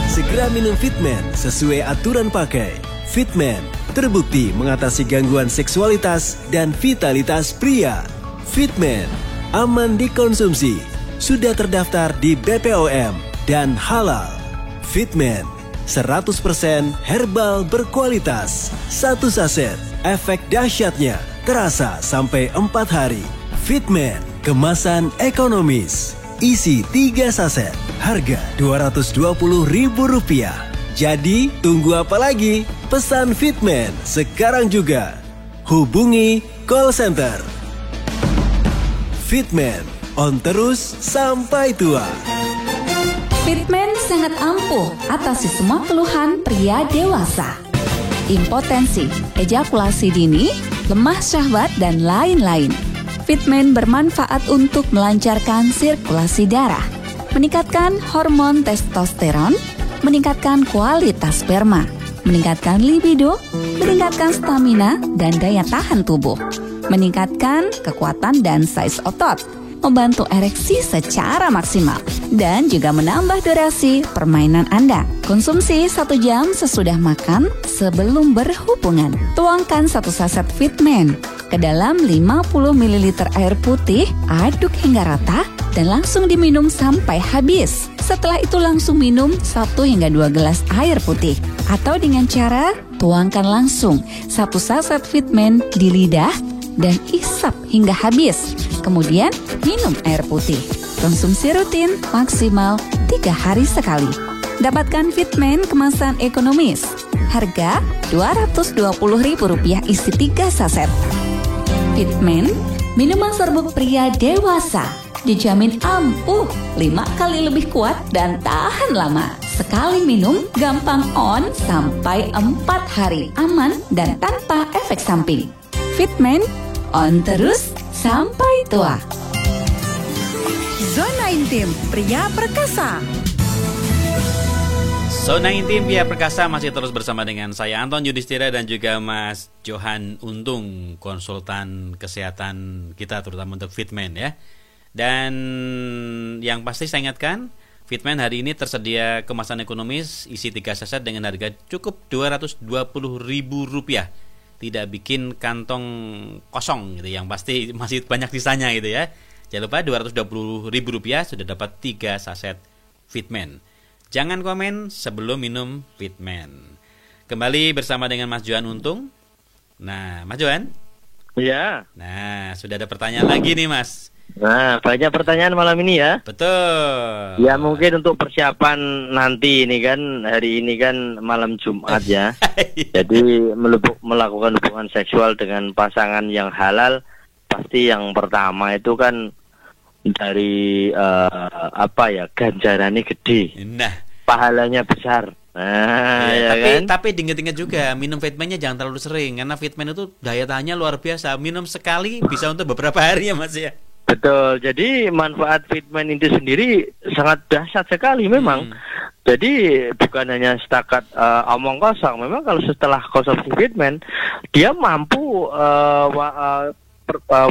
Segera minum Fitman sesuai aturan pakai. Fitman terbukti mengatasi gangguan seksualitas dan vitalitas pria. Fitman aman dikonsumsi, sudah terdaftar di BPOM dan halal. Fitman 100% herbal berkualitas. 1 saset, efek dahsyatnya terasa sampai 4 hari. Fitman kemasan ekonomis, isi 3 saset, harga Rp220.000. Jadi tunggu apa lagi? Pesan Fitman sekarang juga. Hubungi call center. Fitman on terus sampai tua. Fitman sangat ampuh atasi semua keluhan pria dewasa. Impotensi, ejakulasi dini, lemah syahwat, dan lain-lain. Fitman bermanfaat untuk melancarkan sirkulasi darah, meningkatkan hormon testosteron, meningkatkan kualitas sperma, meningkatkan libido, meningkatkan stamina dan daya tahan tubuh, meningkatkan kekuatan dan size otot, membantu ereksi secara maksimal, dan juga menambah durasi permainan Anda. Konsumsi 1 jam sesudah makan sebelum berhubungan. Tuangkan 1 saset Fitman ke dalam 50 ml air putih, aduk hingga rata, dan langsung diminum sampai habis. Setelah itu langsung minum 1 hingga 2 gelas air putih. Atau dengan cara tuangkan langsung 1 saset Fitman di lidah dan isap hingga habis. Kemudian minum air putih. Konsumsi rutin maksimal 3 hari sekali. Dapatkan Fitman kemasan ekonomis. Harga Rp220.000 isi 3 saset. Fitman, minuman serbuk pria dewasa. Dijamin ampuh, 5 kali lebih kuat dan tahan lama. Sekali minum, gampang on sampai 4 hari. Aman dan tanpa efek samping. Fitman, on terus sampai tua. Zona Intim Pria Perkasa. Zona Intim Pria Perkasa masih terus bersama dengan saya Anton Yudhistira dan juga Mas Johan Untung, konsultan kesehatan kita terutama untuk Fitman ya. Dan yang pasti saya ingatkan, Fitman hari ini tersedia kemasan ekonomis isi 3 saset dengan harga cukup Rp220.000. Tidak bikin kantong kosong gitu, yang pasti masih banyak sisanya gitu ya. Jangan lupa Rp220.000 sudah dapat 3 saset Fitman. Jangan komen sebelum minum Fitman. Kembali bersama dengan Mas Johan Untung. Nah, Mas Johan. Ya. Nah, sudah ada pertanyaan lagi nih, Mas. Nah, banyak pertanyaan malam ini ya. Betul. Ya mungkin untuk persiapan nanti ini kan, hari ini kan malam Jumat ya. Jadi melakukan hubungan seksual dengan pasangan yang halal, pasti yang pertama itu kan dari ganjarannya gede. Nah, pahalanya besar. Nah, ya tapi diingat-ingat juga minum Fitman-nya jangan terlalu sering, karena Fitman itu daya tahannya luar biasa. Minum sekali bisa untuk beberapa hari ya, Mas ya. Betul, jadi manfaat Fitman itu sendiri sangat dahsyat sekali memang. Jadi bukan hanya setakat omong kosong, memang kalau setelah konsumsi Fitman, dia mampu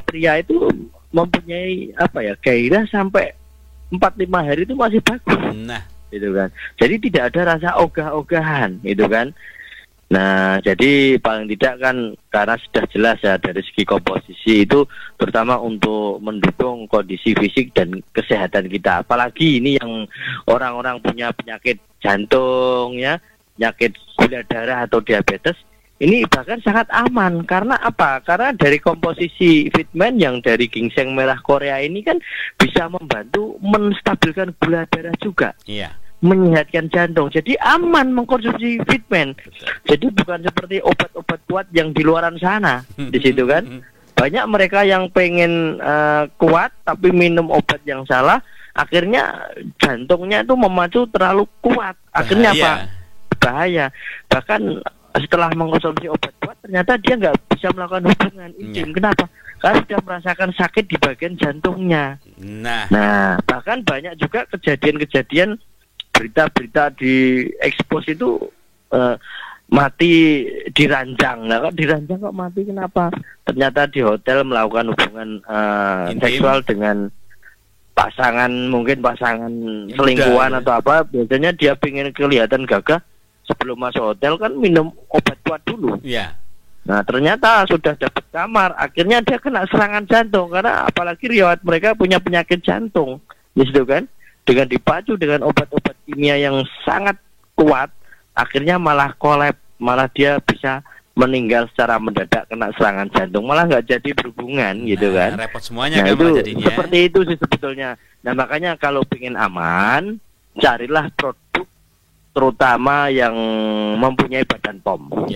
pria itu mempunyai gairah sampai 4-5 hari itu masih bagus. Nah, gitu kan. Jadi tidak ada rasa ogah-ogahan, gitu kan. Nah, jadi paling tidak kan karena sudah jelas ya dari segi komposisi itu terutama untuk mendukung kondisi fisik dan kesehatan kita. Apalagi ini yang orang-orang punya penyakit jantung ya, penyakit gula darah atau diabetes, ini bahkan sangat aman. Karena apa? Karena dari komposisi Fitman yang dari ginseng merah Korea ini kan bisa membantu menstabilkan gula darah juga. Iya. Menyehatkan jantung, jadi aman mengkonsumsi Fitman. Jadi bukan seperti obat-obat kuat yang di luaran sana, di situ kan. Banyak mereka yang pengen kuat tapi minum obat yang salah, akhirnya jantungnya itu memacu terlalu kuat. Akhirnya apa? Bahaya. Bahkan setelah mengkonsumsi obat kuat, ternyata dia nggak bisa melakukan hubungan intim. Kenapa? Karena sudah merasakan sakit di bagian jantungnya. Nah, bahkan banyak juga kejadian-kejadian berita-berita di expose itu mati diranjang. Nah, kok diranjang kok mati kenapa? Ternyata di hotel melakukan hubungan seksual dengan mungkin pasangan selingkuhan atau apa. Biasanya dia pengen kelihatan gagah, sebelum masuk hotel kan minum obat kuat dulu. Iya. Nah, ternyata sudah dapat kamar, akhirnya dia kena serangan jantung karena apalagi riwayat mereka punya penyakit jantung. Gitu kan? Dengan dipacu dengan obat-obat kimia yang sangat kuat, akhirnya malah kolap, malah dia bisa meninggal secara mendadak kena serangan jantung, malah nggak jadi berhubungan gitu kan. Repot semuanya kan itu, jadinya. Seperti itu sih sebetulnya. Nah makanya kalau ingin aman, carilah produk terutama yang mempunyai badan POM.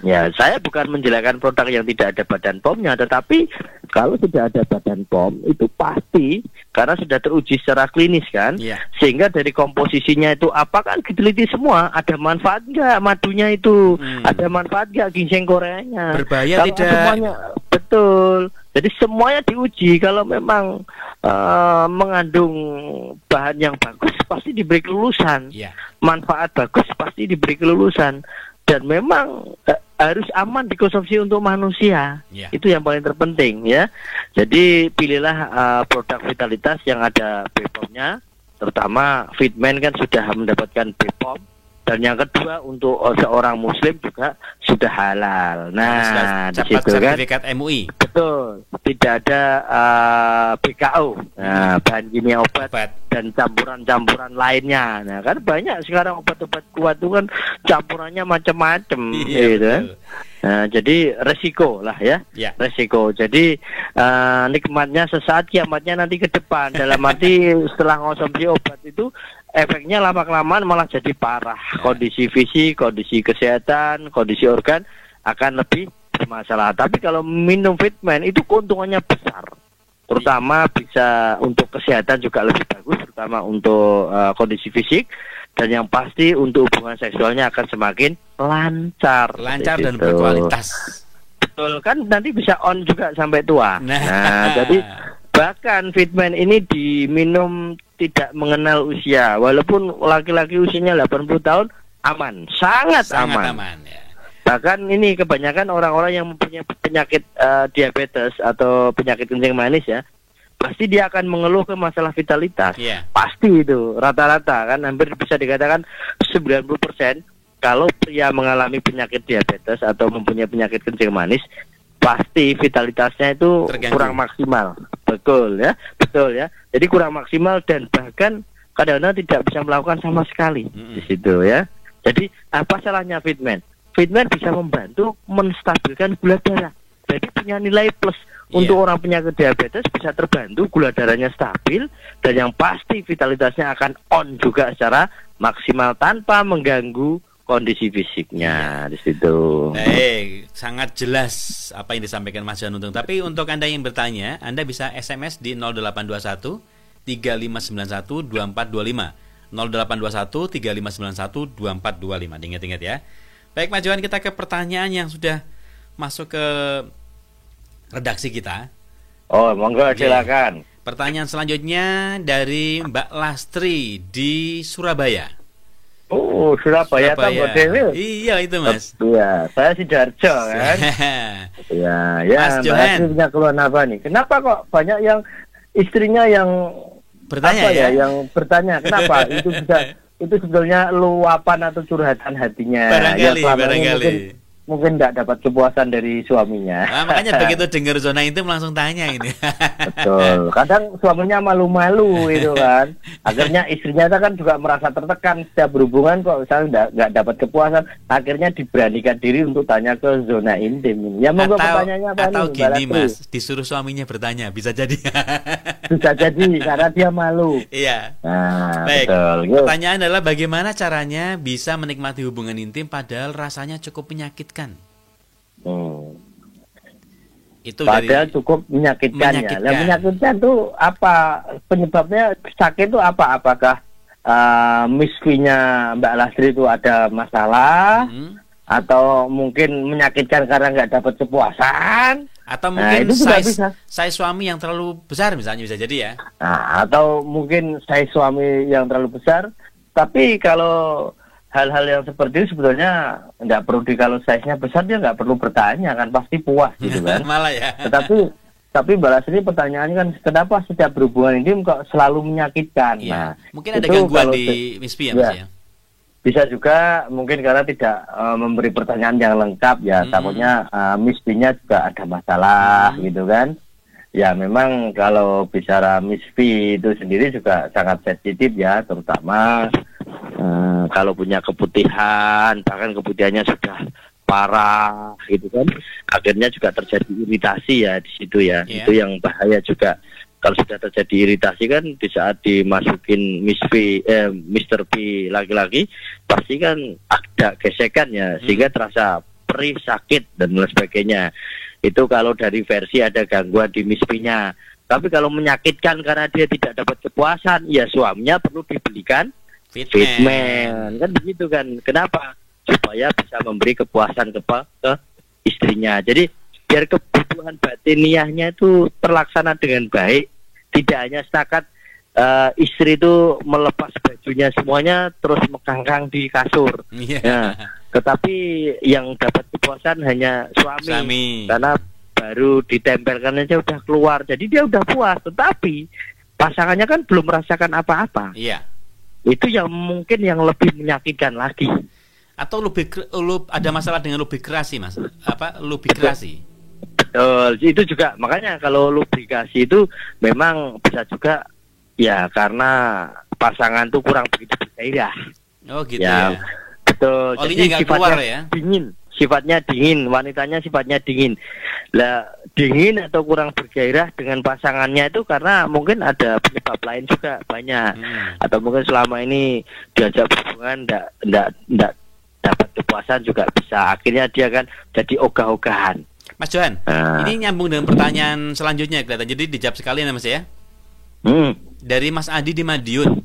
Ya, saya bukan menjelekkan produk yang tidak ada badan POM-nya, tetapi kalau sudah ada badan POM itu pasti karena sudah teruji secara klinis kan, sehingga dari komposisinya itu apa kan diteliti semua, ada manfaat nggak madunya itu, ada manfaat nggak ginseng Koreanya, berbahaya kalau tidak? Semuanya, betul. Jadi semuanya diuji, kalau memang mengandung bahan yang bagus pasti diberi kelulusan, manfaat bagus pasti diberi kelulusan. Dan memang harus aman dikonsumsi untuk manusia. Itu yang paling terpenting ya. Jadi pilihlah produk vitalitas yang ada BPOM-nya, terutama Fitman kan sudah mendapatkan BPOM. Dan yang kedua untuk seorang muslim juga sudah halal. Nah, di situ kan sertifikat MUI. Betul. Tidak ada BKO, bahan kimia obat dan campuran-campuran lainnya. Nah, kan banyak sekarang obat-obat kuat itu kan campurannya macam-macam gitu kan. Nah, jadi resiko lah ya. Resiko. Jadi nikmatnya sesaat, kiamatnya nanti ke depan. Dalam arti setelah konsumsi obat itu efeknya lama-kelamaan malah jadi parah. Kondisi fisik, kondisi kesehatan, kondisi organ akan lebih bermasalah. Tapi kalau minum Fitman itu keuntungannya besar. Terutama bisa untuk kesehatan juga lebih bagus, terutama untuk kondisi fisik. Dan yang pasti untuk hubungan seksualnya akan semakin lancar. Lancar dan berkualitas. Betul, kan nanti bisa on juga sampai tua. Nah jadi Bahkan Fitman ini diminum tidak mengenal usia. Walaupun laki-laki usianya 80 tahun aman, sangat aman. Ya. Bahkan ini kebanyakan orang-orang yang mempunyai penyakit diabetes atau penyakit kencing manis ya, pasti dia akan mengeluh ke masalah vitalitas. Yeah. Pasti itu rata-rata kan hampir bisa dikatakan 90% kalau pria mengalami penyakit diabetes atau mempunyai penyakit kencing manis, pasti vitalitasnya itu terganggu. Kurang maksimal. Betul ya. Jadi kurang maksimal dan bahkan kadang-kadang tidak bisa melakukan sama sekali di situ ya. Jadi apa salahnya Fitman? Fitman bisa membantu menstabilkan gula darah. Jadi punya nilai plus untuk orang penyakit diabetes, bisa terbantu gula darahnya stabil dan yang pasti vitalitasnya akan on juga secara maksimal tanpa mengganggu kondisi fisiknya di situ. Sangat jelas apa yang disampaikan Mas Johan Untung. Tapi untuk Anda yang bertanya, Anda bisa SMS di 0821 3591 2425. 0821 3591 2425. Ingat-ingat ya. Baik Mas Johan, kita ke pertanyaan yang sudah masuk ke redaksi kita. Oh, monggo silakan. Pertanyaan selanjutnya dari Mbak Lastri di Surabaya. Oh, Surabaya. Iya itu Mas. Iya, saya Sidoarjo kan. Iya, Mas Johan punya keluhan apa nih? Kenapa kok banyak yang istrinya yang bertanya yang bertanya kenapa itu sebetulnya luapan atau curhatan hatinya. Barangkali. Mungkin nggak dapat kepuasan dari suaminya. Nah, makanya begitu dengar zona intim langsung tanya ini. Betul. Kadang suaminya malu-malu itu kan. Akhirnya istrinya kan juga merasa tertekan setiap berhubungan kok misalnya nggak dapat kepuasan. Akhirnya diberanikan diri untuk tanya ke zona intim. Ya monggo pertanyaannya apa nih? Atau gini Mas, disuruh suaminya bertanya, bisa jadi. Bisa jadi karena dia malu. Iya. Nah, baik. Betul. Pertanyaan adalah bagaimana caranya bisa menikmati hubungan intim padahal rasanya cukup menyakitkan. Itu padahal cukup menyakitkan. Ya. Nah, menyakitkan itu apa penyebabnya? Sakit itu apa? Apakah misfinya Mbak Lastri itu ada masalah atau mungkin menyakitkan karena nggak dapat kepuasan? Atau mungkin size suami yang terlalu besar misalnya, bisa jadi ya. Nah, atau mungkin size suami yang terlalu besar. Tapi kalau hal-hal yang seperti itu sebetulnya nggak perlu kalau size-nya besar dia nggak perlu bertanya kan, pasti puas gitu kan. Malah ya. Tapi Mbak Lastri pertanyaannya kan kenapa setiap berhubungan intim kok selalu menyakitkan? Iya. Nah, mungkin ada gangguan di misfi ya Mas ya. Bisa juga mungkin karena tidak memberi pertanyaan yang lengkap ya, takutnya misfinya juga ada masalah gitu kan. Ya memang kalau bicara misfi itu sendiri juga sangat sensitif ya, terutama kalau punya keputihan, bahkan keputihannya sudah parah gitu kan, akhirnya juga terjadi iritasi ya di situ ya. Itu yang bahaya juga. Kalau sudah terjadi iritasi kan di saat dimasukin Mr. P laki-laki pasti kan ada gesekan ya, sehingga terasa perih, sakit dan lain sebagainya. Itu kalau dari versi ada gangguan di misfinya. Tapi kalau menyakitkan karena dia tidak dapat kepuasan, ya suaminya perlu dibelikan Fitman. Kan begitu kan. Kenapa? Supaya bisa memberi kepuasan ke istrinya. Jadi biar kebutuhan batiniahnya itu terlaksana dengan baik, tidak hanya setakat istri itu melepas bajunya semuanya terus mekangkang di kasur. Nah, tetapi yang dapat kepuasan hanya suami. Karena baru ditempelkan aja udah keluar. Jadi dia udah puas, tetapi pasangannya kan belum merasakan apa-apa. Iya. Itu yang mungkin yang lebih menyakitkan lagi. Atau ada masalah dengan lubrikasi Mas? Lubrikasi. Itu juga makanya kalau lubrikasi itu memang bisa juga ya karena pasangan tuh kurang begitu bergairah. Oh gitu ya. Betul. Olinya jadi sifatnya dingin, wanitanya sifatnya dingin. Lah dingin atau kurang bergairah dengan pasangannya itu karena mungkin ada penyebab lain juga banyak. Atau mungkin selama ini diajak berhubungan enggak dapat kepuasan juga bisa. Akhirnya dia kan jadi ogah-ogahan. Mas Johan, ini nyambung dengan pertanyaan selanjutnya kelihatan. Jadi dijawab sekalian ya Mas ya. Dari Mas Adi di Madiun.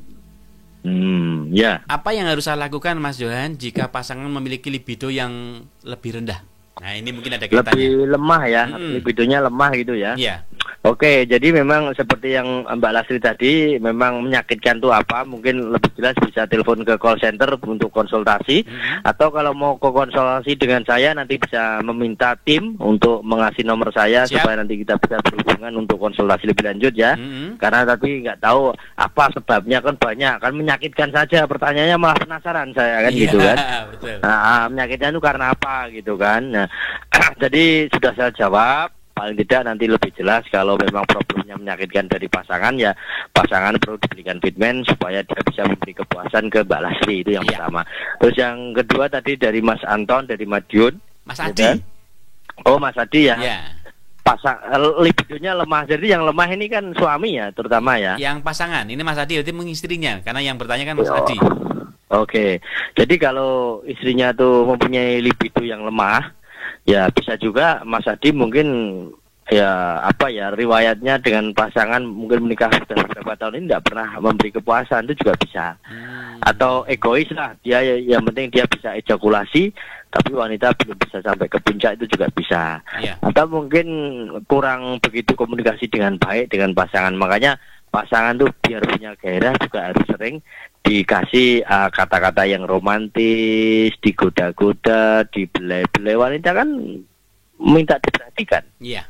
Ya. Apa yang harus saya lakukan Mas Johan jika pasangan memiliki libido yang lebih rendah? Nah ini mungkin ada kaitannya. Lebih lemah ya, libidonya lemah gitu ya. Iya. Oke, jadi memang seperti yang Mbak Lasri tadi, memang menyakitkan tuh apa? Mungkin lebih jelas bisa telepon ke call center untuk konsultasi, atau kalau mau ke konsultasi dengan saya nanti bisa meminta tim untuk mengasih nomor saya. Siap. Supaya nanti kita bisa berhubungan untuk konsultasi lebih lanjut ya. Karena tadi nggak tahu apa sebabnya, kan banyak, kan menyakitkan saja. Pertanyaannya malah penasaran saya kan gitu kan. Betul. Nah, menyakitkan itu karena apa gitu kan. Nah, jadi sudah saya jawab. Paling tidak nanti lebih jelas kalau memang problemnya menyakitkan dari pasangan, ya pasangan perlu diberikan fitment supaya dia bisa memberi kepuasan ke Mbak Lasri, itu yang pertama. Terus yang kedua tadi dari Mas Anton dari Madiun. Mas Adi. Oh, Mas Adi ya. Ya. Libidonya lemah. Jadi yang lemah ini kan suami ya, terutama ya. Yang pasangan, ini Mas Adi berarti mengistrinya, karena yang bertanya kan Mas Oh. Adi. Oke. Jadi kalau istrinya tuh mempunyai libido yang lemah, ya bisa juga Mas Adi mungkin ya apa ya, riwayatnya dengan pasangan mungkin menikah sudah beberapa tahun ini tidak pernah memberi kepuasan, itu juga bisa. Atau egois lah, dia yang penting dia bisa ejakulasi tapi wanita belum bisa sampai ke puncak, itu juga bisa. Atau mungkin kurang begitu komunikasi dengan baik dengan pasangan, makanya pasangan tuh biar punya gairah juga harus sering dikasih kata-kata yang romantis, digoda-goda, dibelai-belai. Wanita kan minta diperhatikan. Iya.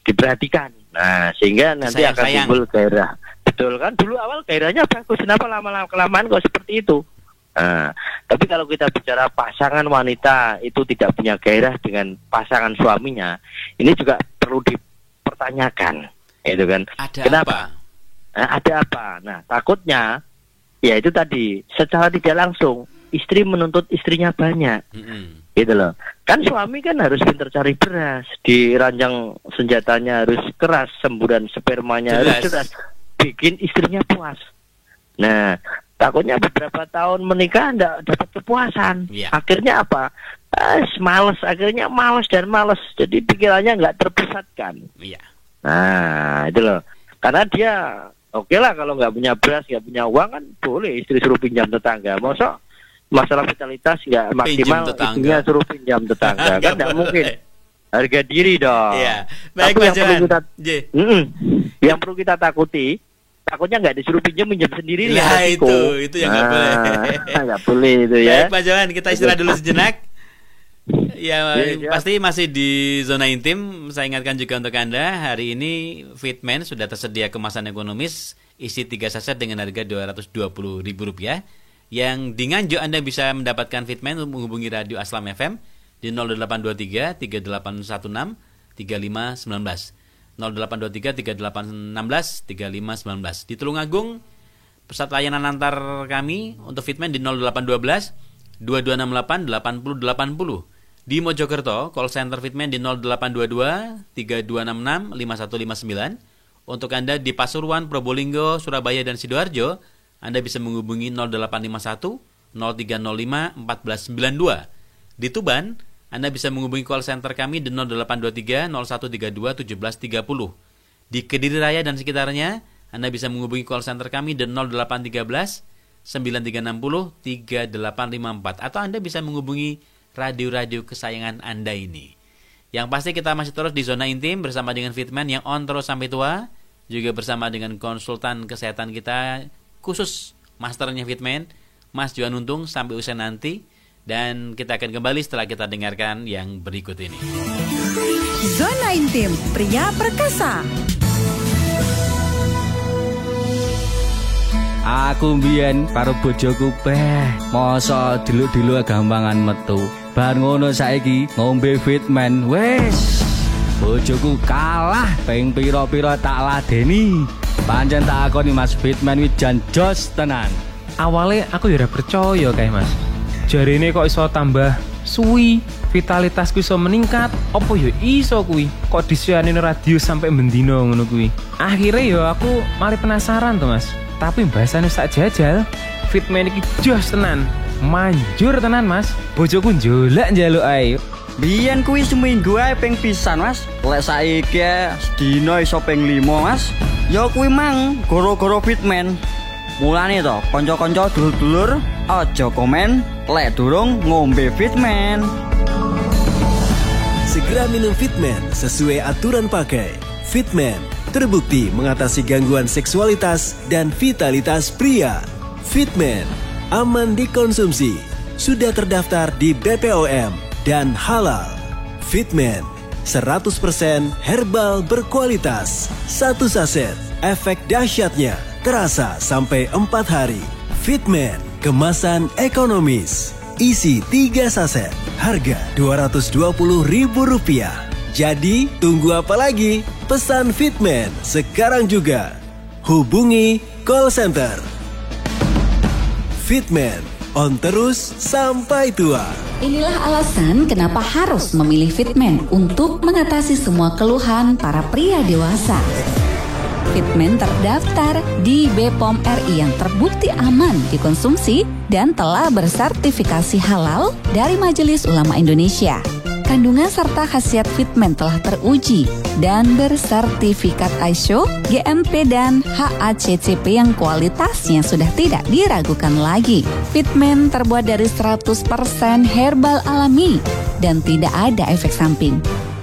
Diperhatikan. Nah, sehingga nanti akan Sayang-sayang. timbul gairah. Betul kan? Dulu awal gairahnya bagus, kenapa lama-lama kelamaan kok seperti itu? Tapi kalau kita bicara pasangan wanita itu tidak punya gairah dengan pasangan suaminya, ini juga perlu dipertanyakan, itu kan? Kenapa? Ada apa? Nah, takutnya ya itu tadi, secara tidak langsung istri menuntut istrinya banyak. Gitu loh. Kan suami kan harus pintar cari beras, di ranjang senjatanya harus keras, semburan spermanya harus keras, bikin istrinya puas. Nah, takutnya beberapa tahun menikah enggak dapat kepuasan. Akhirnya apa? Akhirnya malas dan malas. Jadi pikirannya enggak terpusatkan. Nah, itu loh. Karena dia oke lah kalau nggak punya beras, nggak punya uang kan boleh istri suruh pinjam tetangga. Masa masalah vitalitas nggak maksimal, istrinya suruh pinjam tetangga kan nggak mungkin. Harga diri dong. Baik, tapi yang perlu kita takuti, takutnya nggak disuruh pinjam sendiri. Nah, itu yang nggak boleh. Nggak boleh itu ya. Baik Pak Johan, kita istirahat dulu sejenak. Ya, pasti masih di zona intim. Saya ingatkan juga untuk Anda, hari ini Fitment sudah tersedia kemasan ekonomis, isi 3 saset dengan harga Rp220.000. Yang di Nganjuk Anda bisa mendapatkan Fitment menghubungi radio Aslam FM di 0823 3816 3519. 0823 3816 3519. Di Tulungagung pusat layanan antar kami untuk Fitment di 0812 2268 8080. Di Mojokerto, call center Fitment di 0822 3266 5159. Untuk Anda di Pasuruan, Probolinggo, Surabaya dan Sidoarjo, Anda bisa menghubungi 0851 0305 1492. Di Tuban, Anda bisa menghubungi call center kami di 0823 0132 1730. Di Kediri Raya dan sekitarnya, Anda bisa menghubungi call center kami di 0813 9360 3854. Atau Anda bisa menghubungi radio-radio kesayangan Anda ini. Yang pasti kita masih terus di zona intim bersama dengan Fitment yang on terus sampai tua, juga bersama dengan konsultan kesehatan kita khusus masternya Fitment, Mas Johan Untung, sampai usai nanti. Dan kita akan kembali setelah kita dengarkan yang berikut ini. Zona intim pria perkasa. Aku mbiyen karo bojoku masa diluk-diluk gampangan metu. Bar ngono saiki ngombe Fitment, wis bojoku kalah ping pira-pira tak ladeni. Pancen tak akoni Mas, Fitment wi jan jos tenan. Awalnya aku ya ora percaya kae Mas. Jarine kok iso tambah suwi, vitalitasku iso meningkat. Apa ya iso kuwi? Kok disianin radio sampai mendino ngono kuwi. Akhirnya ya aku malah penasaran tuh Mas. Tapi bahasane sak jajal, Fitment iki jos tenan. Manjur tenan Mas. Bojoku njolak njaluk ae. Biyen kuwi seminggu ae ping pisan Mas. Lek saiki sedina iso ping 5 Mas. Ya kuwi mang gara-gara Fitment. Mulane to, kanca-kanca dulur-dulur aja komen lek durung ngombe Fitment. Segera minum Fitman sesuai aturan pakai. Fitman terbukti mengatasi gangguan seksualitas dan vitalitas pria. Fitman aman dikonsumsi, sudah terdaftar di BPOM dan halal. Fitman 100% herbal berkualitas. 1 saset, efek dahsyatnya terasa sampai 4 hari. Fitman kemasan ekonomis, isi 3 saset, harga Rp220.000. Jadi tunggu apa lagi? Pesan Fitman sekarang juga. Hubungi call center. Fitman, on terus sampai tua. Inilah alasan kenapa harus memilih Fitman untuk mengatasi semua keluhan para pria dewasa. Fitman terdaftar di BPOM RI yang terbukti aman dikonsumsi dan telah bersertifikasi halal dari Majelis Ulama Indonesia. Kandungan serta khasiat Fitman telah teruji dan bersertifikat ISO, GMP dan HACCP yang kualitasnya sudah tidak diragukan lagi. Fitman terbuat dari 100% herbal alami dan tidak ada efek samping.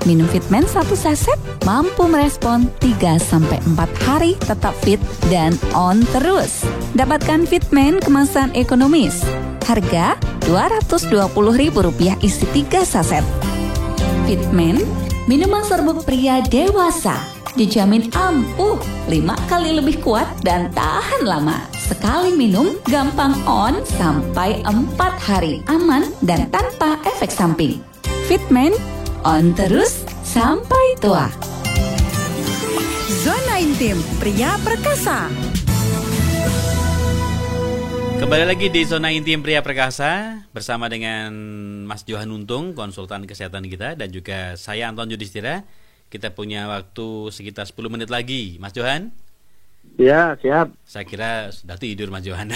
Minum Fitman 1 saset mampu merespon 3-4 hari tetap fit dan on terus. Dapatkan Fitman kemasan ekonomis. Harga Rp220.000 isi 3 saset. Fitman, minuman serbuk pria dewasa. Dijamin ampuh, 5 kali lebih kuat dan tahan lama. Sekali minum, gampang on sampai 4 hari. Aman dan tanpa efek samping. Fitman, on terus sampai tua. Zona Intim Pria Perkasa. Kembali lagi di Zona Intim Pria Perkasa bersama dengan Mas Johan Untung, konsultan kesehatan kita, dan juga saya Anton Yudhistira. Kita punya waktu sekitar 10 menit lagi, Mas Johan. Ya, siap. Saya kira sudah tidur Mas Johan.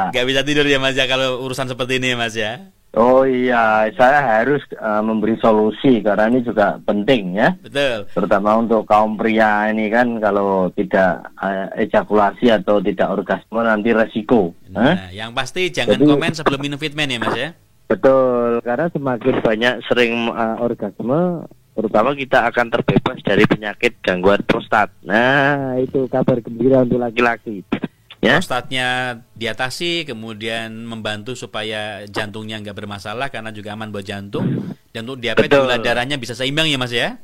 Gak bisa tidur ya Mas ya kalau urusan seperti ini Mas ya. Oh iya, saya harus memberi solusi karena ini juga penting ya. Betul. Terutama untuk kaum pria ini kan, kalau tidak ejakulasi atau tidak orgasme nanti resiko. Nah, yang pasti jangan komen sebelum minum Fitman ya Mas ya. Betul, karena semakin banyak sering orgasme, terutama kita akan terbebas dari penyakit gangguan prostat. Nah, itu kabar gembira untuk laki-laki. Ya? Prostatnya diatasi, kemudian membantu supaya jantungnya nggak bermasalah karena juga aman buat jantung, dan untuk diabetes gula darahnya bisa seimbang ya Mas ya.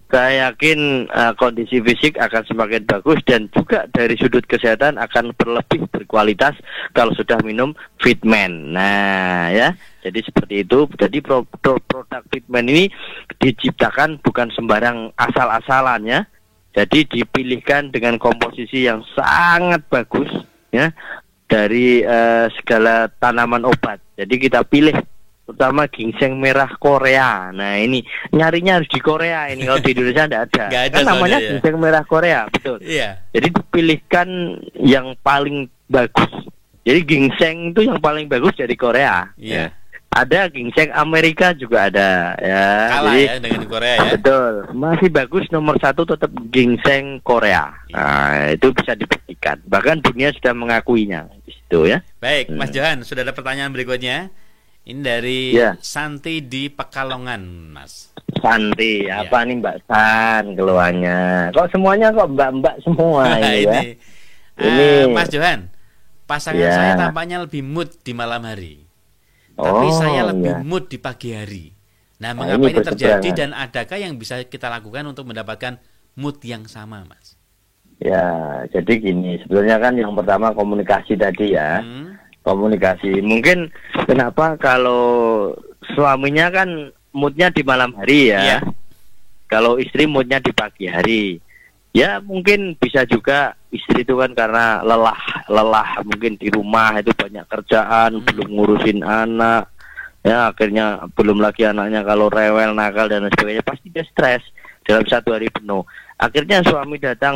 Saya yakin kondisi fisik akan semakin bagus dan juga dari sudut kesehatan akan berlebih berkualitas kalau sudah minum Fitman. Nah ya, jadi seperti itu. Jadi produk Fitman ini diciptakan bukan sembarang asal-asalan ya. Jadi dipilihkan dengan komposisi yang sangat bagus ya dari segala tanaman obat. Jadi kita pilih terutama ginseng merah Korea. Nah ini nyarinya harus di Korea ini, kalau di Indonesia tidak ada. Gak ada kan namanya ya. Ginseng merah Korea, betul. Iya. Jadi dipilihkan yang paling bagus. Jadi ginseng itu yang paling bagus dari Korea. Iya. Ya. Ada ginseng Amerika juga ada ya. Kalah jadi, ya dengan Korea ya. Betul. Masih bagus nomor 1 tetap ginseng Korea. Nah, itu bisa dibuktikan. Bahkan dunia sudah mengakuinya di situ ya. Baik, Mas Johan, sudah ada pertanyaan berikutnya. Ini dari Santi di Pekalongan, Mas. Santi, apa nih Mbak San keluarnya? Kok semuanya kok mbak-mbak semua ini ya? Ini Mas Johan, pasangan saya tampaknya lebih mood di malam hari. Tapi saya lebih mood di pagi hari. Nah, mengapa ini terjadi dan adakah yang bisa kita lakukan untuk mendapatkan mood yang sama, Mas? Ya, jadi gini, sebenarnya kan yang pertama komunikasi tadi ya. Komunikasi. Mungkin kenapa kalau suaminya kan moodnya di malam hari ya. Kalau istri moodnya di pagi hari. Ya mungkin bisa juga istri itu kan karena lelah mungkin di rumah itu banyak kerjaan, belum ngurusin anak, ya akhirnya belum lagi anaknya kalau rewel, nakal dan sebagainya, pasti dia stres dalam 1 hari penuh. Akhirnya suami datang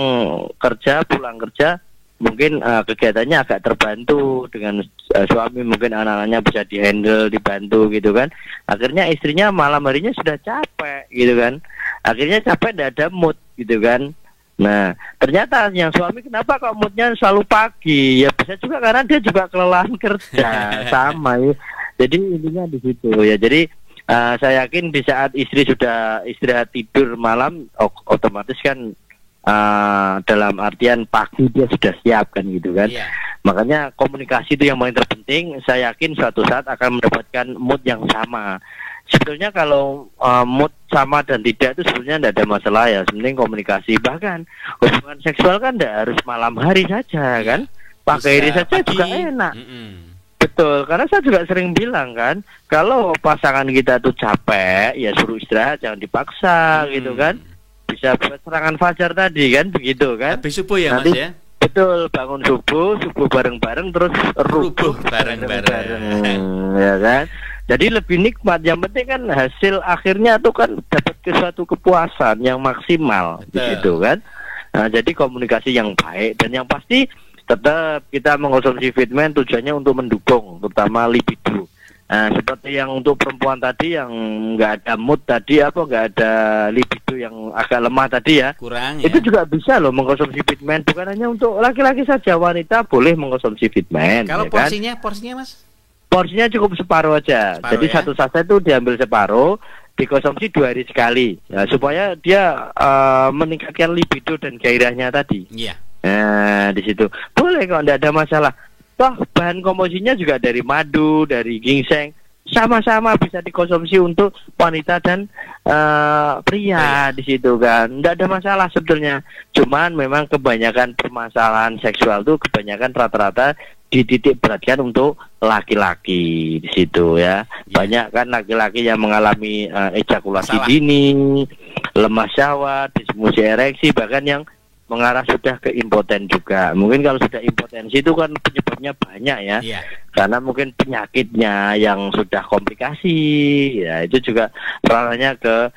kerja, pulang kerja, mungkin kegiatannya agak terbantu dengan suami, mungkin anak-anaknya bisa dihandle, dibantu gitu kan. Akhirnya istrinya malam harinya sudah capek gitu kan. Akhirnya capek, tidak ada mood gitu kan. Nah, ternyata yang suami kenapa kok moodnya selalu pagi? Ya bisa juga karena dia juga kelelahan kerja, sama ya. Jadi intinya di situ ya. Jadi Saya yakin di saat istri sudah istirahat tidur malam, otomatis kan dalam artian pagi dia sudah siap kan gitu kan. Iya. Makanya komunikasi itu yang paling terpenting. Saya yakin suatu saat akan mendapatkan mood yang sama. Sebetulnya kalau mood sama dan tidak itu sebenarnya tidak ada masalah ya. Sebenarnya komunikasi, bahkan hubungan seksual kan tidak harus malam hari saja kan. Pagi hari saja juga enak. Betul, karena saya juga sering bilang kan, kalau pasangan kita tuh capek, ya suruh istirahat, jangan dipaksa gitu kan. Bisa buat serangan fajar tadi kan, begitu kan. Habis subuh ya Nanti, Mas ya? Betul, bangun subuh bareng-bareng, terus rubuh bareng-bareng. Ya kan. Jadi lebih nikmat, yang penting kan hasil akhirnya tuh kan dapat suatu kepuasan yang maksimal, gitu kan. Nah, jadi komunikasi yang baik, dan yang pasti tetap kita mengkonsumsi Fitman tujuannya untuk mendukung terutama libido. Nah, seperti yang untuk perempuan tadi yang nggak ada mood tadi, nggak ada libido yang agak lemah tadi ya, kurang itu ya. juga bisa loh mengkonsumsi Fitman, bukan hanya untuk laki-laki saja, wanita boleh mengkonsumsi Fitman. Kalau ya porsinya Mas? Porsinya cukup separuh aja. Jadi ya? satu saset itu diambil separuh, dikonsumsi 2 hari sekali, ya, supaya dia meningkatkan libido dan gairahnya tadi. Iya. Nah, di situ boleh kok, tidak ada masalah. Toh bahan komposisinya juga dari madu, dari ginseng, sama-sama bisa dikonsumsi untuk wanita dan pria di situ kan. Tidak ada masalah sebetulnya. Cuman memang kebanyakan permasalahan seksual tuh kebanyakan rata-rata dititik beratkan untuk laki-laki di situ ya. Banyak kan laki-laki yang mengalami ejakulasi dini, lemah syahwat, disfungsi ereksi, bahkan yang mengarah sudah ke impoten juga. Mungkin kalau sudah impotensi itu kan penyebabnya banyak ya. Iya. Karena mungkin penyakitnya yang sudah komplikasi, ya itu juga ranahnya ke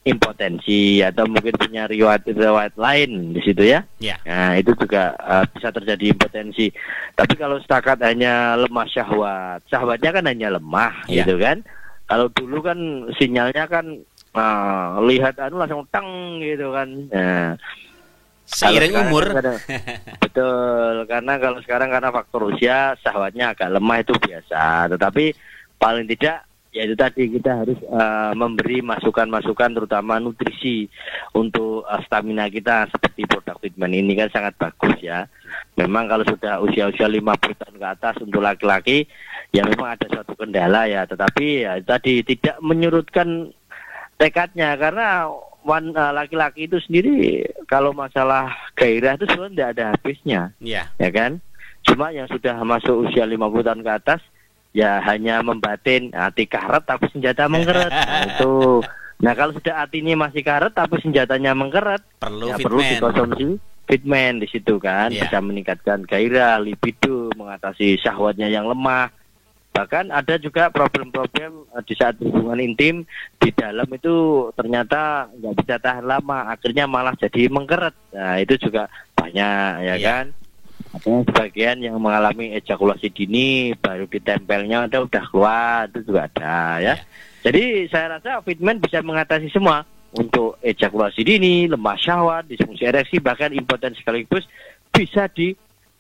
impotensi, atau mungkin punya riwayat lain di situ ya. Iya. Nah, itu juga bisa terjadi impotensi. Tapi kalau setakat hanya lemah syahwat, syahwatnya kan hanya lemah gitu kan. Kalau dulu kan sinyalnya kan lihat langsung teng gitu kan. Nah, seiring umur. Betul, karena kalau sekarang karena faktor usia, syahwatnya agak lemah itu biasa. Tetapi paling tidak ya itu tadi, kita harus memberi masukan-masukan terutama nutrisi untuk stamina kita, seperti produk Fitman ini kan sangat bagus ya. Memang kalau sudah usia-usia 50 tahun ke atas untuk laki-laki ya memang ada suatu kendala ya, tetapi ya tadi tidak menyurutkan tekadnya, karena laki-laki itu sendiri kalau masalah gairah itu sebenarnya tidak ada habisnya, ya kan. Cuma yang sudah masuk usia 50 tahun ke atas ya hanya membatin, hati karet tapi senjata mengkeret. Nah, itu. Nah, kalau sudah hatinya masih karet tapi senjatanya mengkeret, perlu dikonsumsi Fitman di situ kan, bisa meningkatkan gairah, libido, mengatasi syahwatnya yang lemah. Bahkan ada juga problem-problem di saat hubungan intim di dalam itu ternyata nggak bisa tahan lama, akhirnya malah jadi mengkeret. Nah, itu juga banyak ya kan. Ada sebagian yang mengalami ejakulasi dini, baru ditempelnya udah keluar, itu juga ada ya. Jadi saya rasa Fitman bisa mengatasi semua, untuk ejakulasi dini, lemah syahwat, disfungsi ereksi, bahkan impotensi sekaligus bisa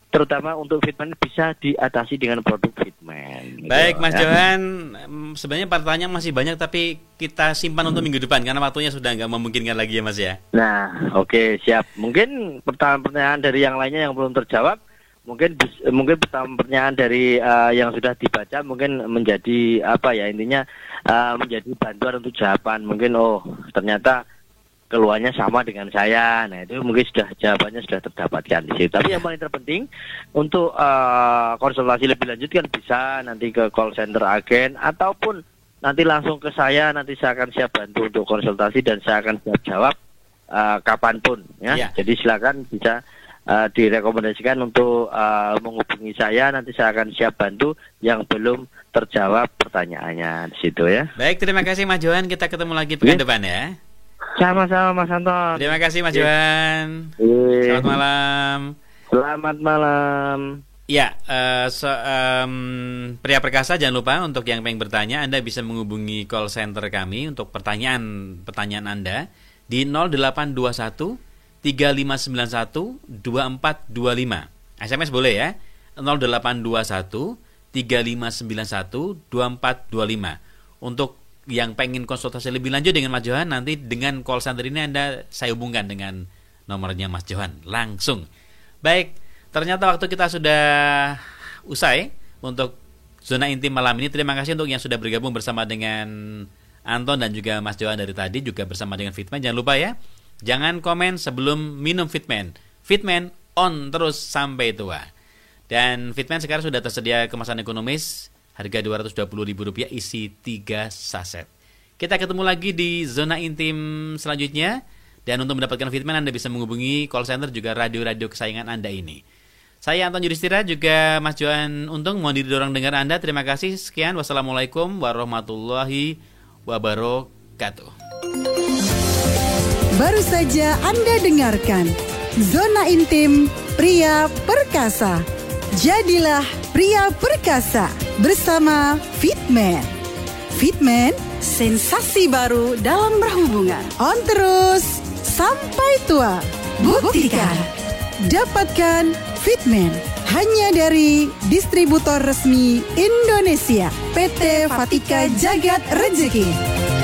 terutama untuk Fitman bisa diatasi dengan produk Fitman. Baik Mas Johan, sebenarnya pertanyaan masih banyak tapi kita simpan untuk minggu depan karena waktunya sudah nggak memungkinkan lagi ya Mas ya. Nah, oke, siap. Mungkin pertanyaan dari yang lainnya yang belum terjawab, mungkin pertanyaan dari yang sudah dibaca mungkin menjadi intinya menjadi bantuan untuk jawaban. Mungkin ternyata keluarnya sama dengan saya. Nah, itu mungkin jawabannya sudah terdapatkan di situ. Tapi yang paling terpenting untuk konsultasi lebih lanjut kan bisa nanti ke call center agen ataupun nanti langsung ke saya. Nanti saya akan siap bantu untuk konsultasi dan saya akan siap jawab kapanpun ya. Jadi silakan bisa direkomendasikan untuk menghubungi saya. Nanti saya akan siap bantu yang belum terjawab pertanyaannya di situ ya. Baik, terima kasih Mas Johan. Kita ketemu lagi pekan depan ya. Sama-sama Mas Anton. Terima kasih Mas Johan. Selamat malam. Selamat malam. Ya, Pria Perkasa, jangan lupa untuk yang pengen bertanya, Anda bisa menghubungi call center kami untuk pertanyaan Anda di 0821 3591 2425. SMS boleh ya. 0821 3591 2425. Untuk yang pengen konsultasi lebih lanjut dengan Mas Johan, nanti dengan call center ini saya hubungkan dengan nomornya Mas Johan langsung. Baik, ternyata waktu kita sudah usai untuk Zona Intim malam ini. Terima kasih untuk yang sudah bergabung bersama dengan Anton dan juga Mas Johan dari tadi, juga bersama dengan Fitman. Jangan lupa ya, jangan komen sebelum minum Fitman. Fitman on terus sampai tua. Dan Fitman sekarang sudah tersedia kemasan ekonomis, harga Rp220.000, isi 3 saset. Kita ketemu lagi di Zona Intim selanjutnya. Dan untuk mendapatkan Fitman, Anda bisa menghubungi call center juga radio-radio kesayangan Anda ini. Saya Anton Yudhistira, juga Mas Johan Untung, mohon didorong dengar Anda. Terima kasih, sekian. Wassalamualaikum warahmatullahi wabarakatuh. Baru saja Anda dengarkan Zona Intim Pria Perkasa. Jadilah pria perkasa bersama Fitman. Fitman, sensasi baru dalam berhubungan. On terus sampai tua. Buktikan. Dapatkan Fitman hanya dari distributor resmi Indonesia, PT Fatika Jagat Rezeki.